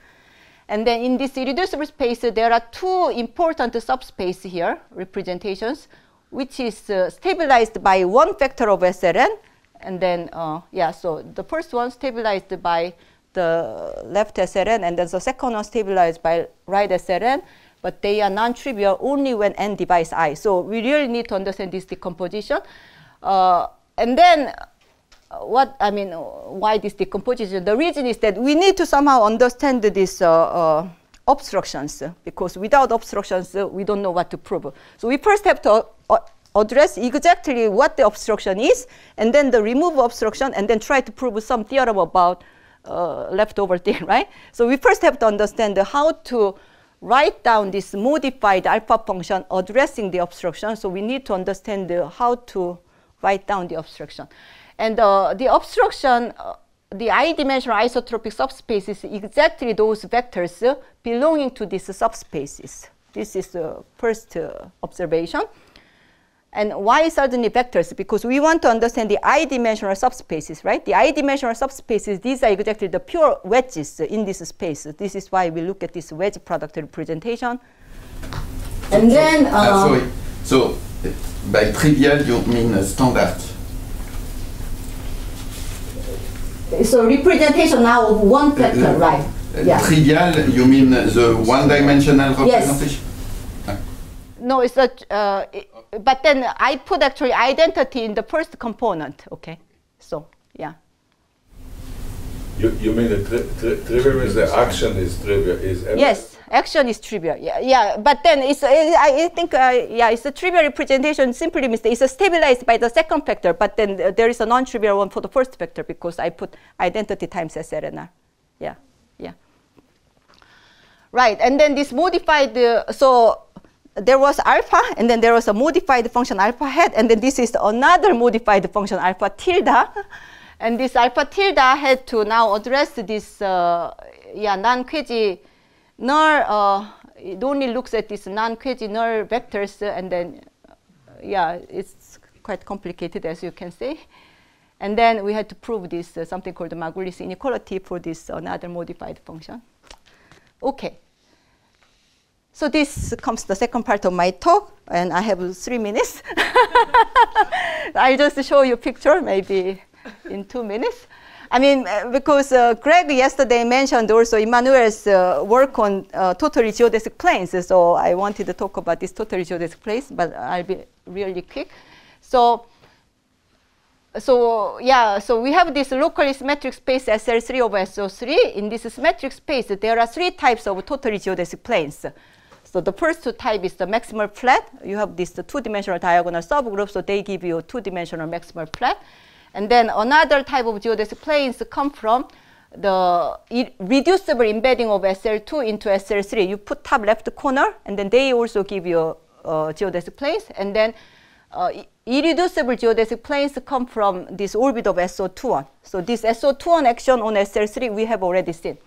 And then in this irreducible space, there are two important subspaces here, representations, which is stabilized by one factor of SLN. And then, yeah, so the first one stabilized by the left SLN, and then the second one stabilized by right SLN, but they are non-trivial only when n divides I. So we really need to understand this decomposition. And then, why this decomposition? The reason is that we need to somehow understand these obstructions, because without obstructions, we don't know what to prove. So we first have to address exactly what the obstruction is, and then the remove obstruction, and then try to prove some theorem about leftover thing, right? So we first have to understand how to write down this modified alpha function addressing the obstruction. So we need to understand how to write down the obstruction. And the obstruction, the I-dimensional isotropic subspace is exactly those vectors belonging to these subspaces. This is the first observation. And why suddenly vectors? Because we want to understand the I-dimensional subspaces, right? The I-dimensional subspaces, these are exactly the pure wedges in this space. This is why we look at this wedge product representation. And then... sorry. So, by trivial, you mean standard? So representation now of one vector, right? Yeah. Trivial, you mean the one-dimensional representation? Yes. No, it's a... but then I put actually identity in the first component, okay? So, yeah. You mean the trivial means the action is trivial? Yes, action is trivial. Yeah. But then it's I think yeah, it's a trivial representation. Simply means it's stabilized by the second vector, but then there is a non-trivial one for the first vector because I put identity times SLNR. Yeah. Right, and then this modified. So there was alpha, and then there was a modified function alpha hat, and then this is another modified function alpha tilde. And this alpha tilde had to now address this non-quasi null. It only looks at these non-quasi null vectors, and then it's quite complicated, as you can see. And then we had to prove this something called the Margulis inequality for this another modified function. Okay. So this comes the second part of my talk, and I have 3 minutes. I'll just show you a picture, maybe in 2 minutes. I mean, because Greg yesterday mentioned also Emmanuel's work on totally geodesic planes. So I wanted to talk about this totally geodesic planes, but I'll be really quick. So we have this locally symmetric space SL3 over SO3. In this symmetric space, there are 3 types of totally geodesic planes. So the first type is the maximal flat. You have this 2-dimensional diagonal subgroup, so they give you 2-dimensional maximal flat. And then another type of geodesic planes come from the reducible embedding of SL2 into SL3. You put top left corner, and then they also give you geodesic planes. And then irreducible geodesic planes come from this orbit of SO21. So this SO21 action on SL3 we have already seen.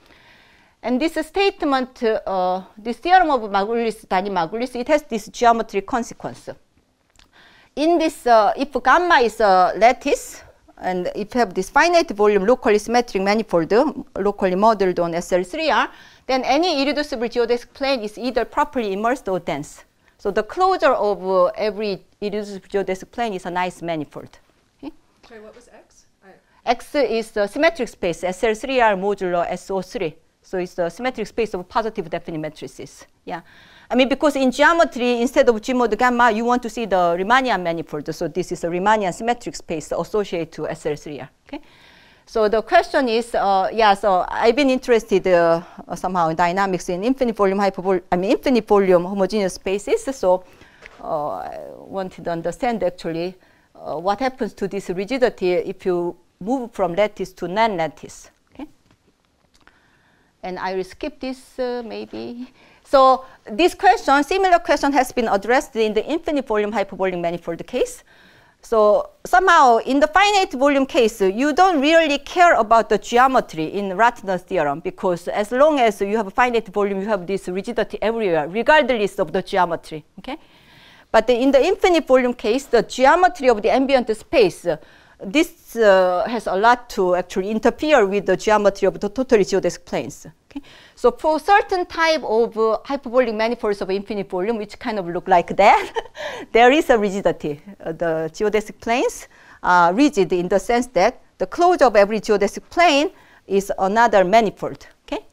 And this statement, this theorem of Margulis, it has this geometric consequence. In this, if gamma is a lattice, and if you have this finite volume locally symmetric manifold, locally modeled on SL3R, then any irreducible geodesic plane is either properly immersed or dense. So the closure of every irreducible geodesic plane is a nice manifold. Okay? Sorry, what was X? X is the symmetric space, SL3R modulo SO3. So it's the symmetric space of positive definite matrices. Yeah. I mean, because in geometry, instead of G mod gamma, you want to see the Riemannian manifold. So this is a Riemannian symmetric space associated to SL3R. Okay. So the question is, so I've been interested somehow in dynamics in infinite volume infinite volume homogeneous spaces. So I wanted to understand actually what happens to this rigidity if you move from lattice to non-lattice. Okay, and I will skip this maybe. So this question, similar question, has been addressed in the infinite volume hyperbolic manifold case. So somehow in the finite volume case, you don't really care about the geometry in Ratner's theorem, because as long as you have a finite volume, you have this rigidity everywhere, regardless of the geometry. Okay, but in the infinite volume case, the geometry of the ambient space, this has a lot to actually interfere with the geometry of the totally geodesic planes. Okay, so for certain type of hyperbolic manifolds of infinite volume, which kind of look like that, there is a rigidity. The geodesic planes are rigid in the sense that the closure of every geodesic plane is another manifold. Okay,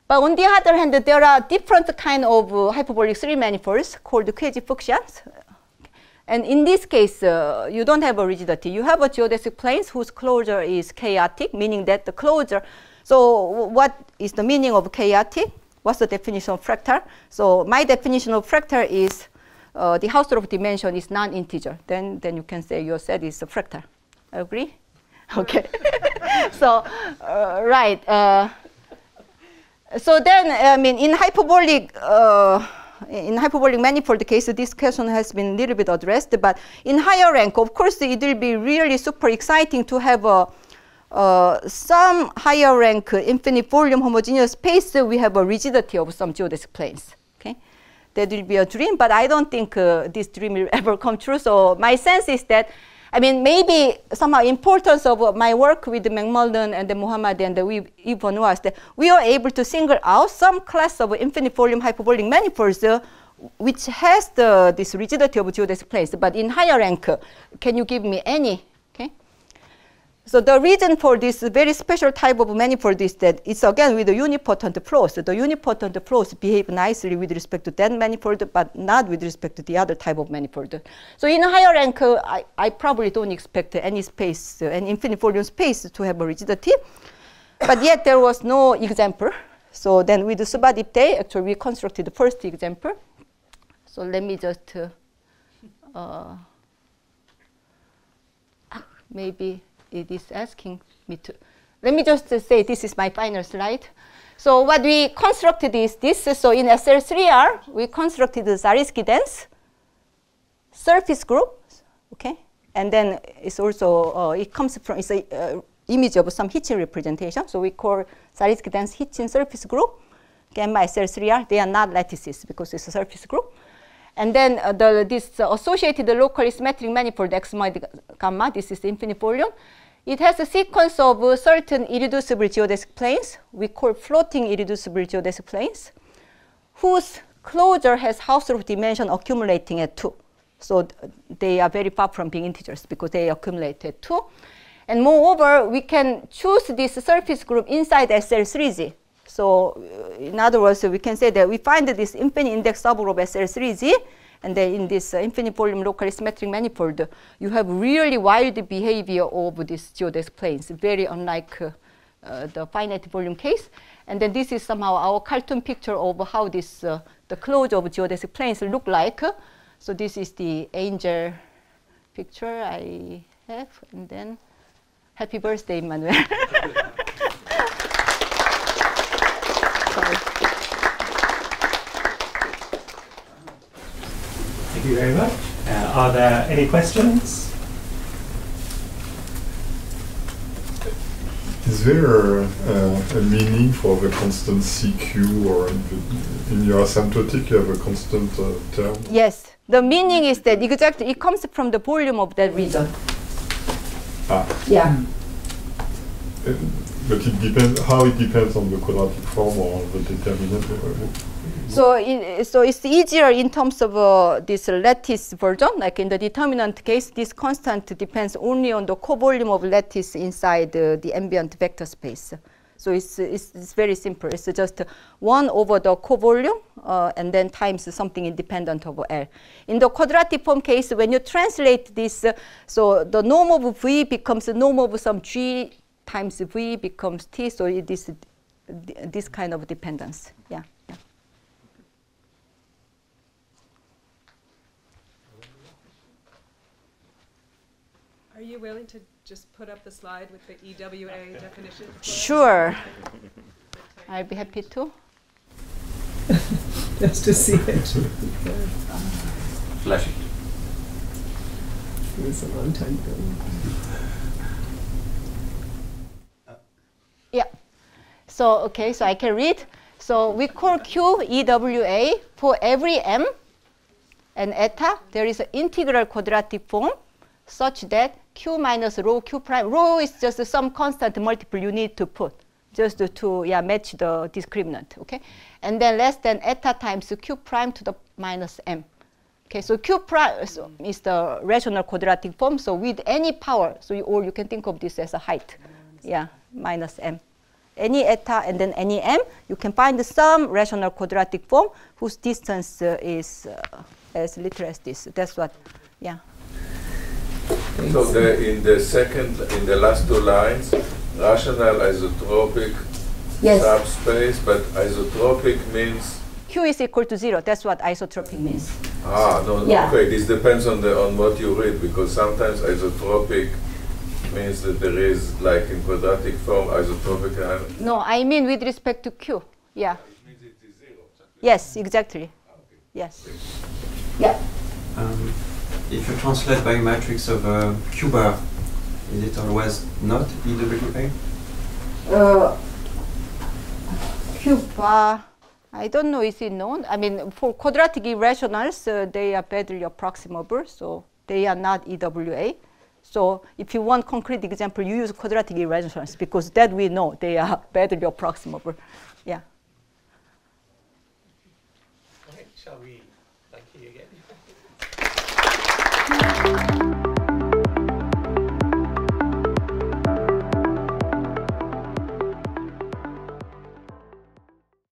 but on the other hand, there are different kind of hyperbolic 3 manifolds called quasi-functions. And in this case, you don't have a rigidity. You have a geodesic planes whose closure is chaotic, meaning that the closure. So what is the meaning of chaotic? What's the definition of fractal? So my definition of fractal is the Hausdorff dimension is non-integer. Then you can say your set is a fractal. Agree? Okay. So right. So then I mean in hyperbolic manifold case, this question has been a little bit addressed, but in higher rank, of course, it will be really super exciting to have some higher rank infinite volume homogeneous space. We have a rigidity of some geodesic planes. Okay, that will be a dream, but I don't think this dream will ever come true. So my sense is that, I mean, maybe somehow importance of my work with McMullen and the Muhammad and the Yvonne was that we are able to single out some class of infinite volume hyperbolic manifolds which has this rigidity of geodesic planes. But in higher rank, can you give me any? Okay. So the reason for this very special type of manifold is that it's again with the unipotent flows. The unipotent flows behave nicely with respect to that manifold, but not with respect to the other type of manifold. So in a higher rank, I probably don't expect any space, an infinite volume space to have a rigidity. But yet there was no example. So then with the Subadipte, actually we constructed the first example. So let me just maybe it is asking me to. Let me just say this is my final slide. So what we constructed is this. So in SL3R, we constructed the Zariski-dense surface group. Okay, and then it's also it comes from it's a image of some Hitchin representation. So we call Zariski-dense Hitchin surface group gamma SL3R. They are not lattices because it's a surface group. And then this associated locally symmetric manifold X gamma. This is the infinite volume. It has a sequence of certain irreducible geodesic planes. We call floating irreducible geodesic planes, whose closure has Hausdorff dimension accumulating at 2. So they are very far from being integers because they accumulate at 2. And moreover, we can choose this surface group inside SL3Z. So in other words, we can say that we find this infinite index subgroup SL3Z, and then in this infinite volume locally symmetric manifold, you have really wild behavior of these geodesic planes, very unlike the finite volume case. And then this is somehow our cartoon picture of how this the closure of geodesic planes look like. So this is the angel picture I have, and then happy birthday, Emmanuel. Thank you very much. Are there any questions? Is there a meaning for the constant CQ, or in your asymptotic you have a constant term? Yes, the meaning is that exactly it comes from the volume of that region. Ah. Yeah. But it depends how it depends on the quadratic form or on the determinant. So it's easier in terms of this lattice version. Like in the determinant case, this constant depends only on the co-volume of lattice inside the ambient vector space. So it's very simple. It's just 1 over the co-volume and then times something independent of L. In the quadratic form case, when you translate this, so the norm of V becomes the norm of some G times V becomes T, so it is this kind of dependence. Yeah. Yeah. Are you willing to just put up the slide with the EWA definition? Sure. I'll be happy to. Just to see it. Flash it. It was a long time ago. Yeah. So, okay, so I can read. So we call Q EWA for every M and eta. There is an integral quadratic form such that Q minus rho Q prime. Rho is just some constant multiple you need to put just to match the discriminant. Okay, and then less than eta times Q prime to the minus M. Okay, so Q prime is the rational quadratic form. So with any power, or you can think of this as a height, minus M. Any eta and then any M, you can find some rational quadratic form whose distance is as little as this. That's what, So in the last two lines, rational isotropic subspace, but isotropic means Q is equal to 0. That's what isotropic means. Okay. This depends on what you read, because sometimes isotropic means that there is, like in quadratic form, isotropic. No, I mean with respect to Q. Yeah. It means it is 0. Yes, exactly. Okay. Yes. Yeah. If you translate by matrix of Q bar, is it always not EWA? Q bar, I don't know, is it known? I mean, for quadratic irrationals, they are badly approximable, so they are not EWA. So if you want concrete example, you use quadratic irrationals, because that we know they are badly approximable. Yeah. Okay, shall we thank you again?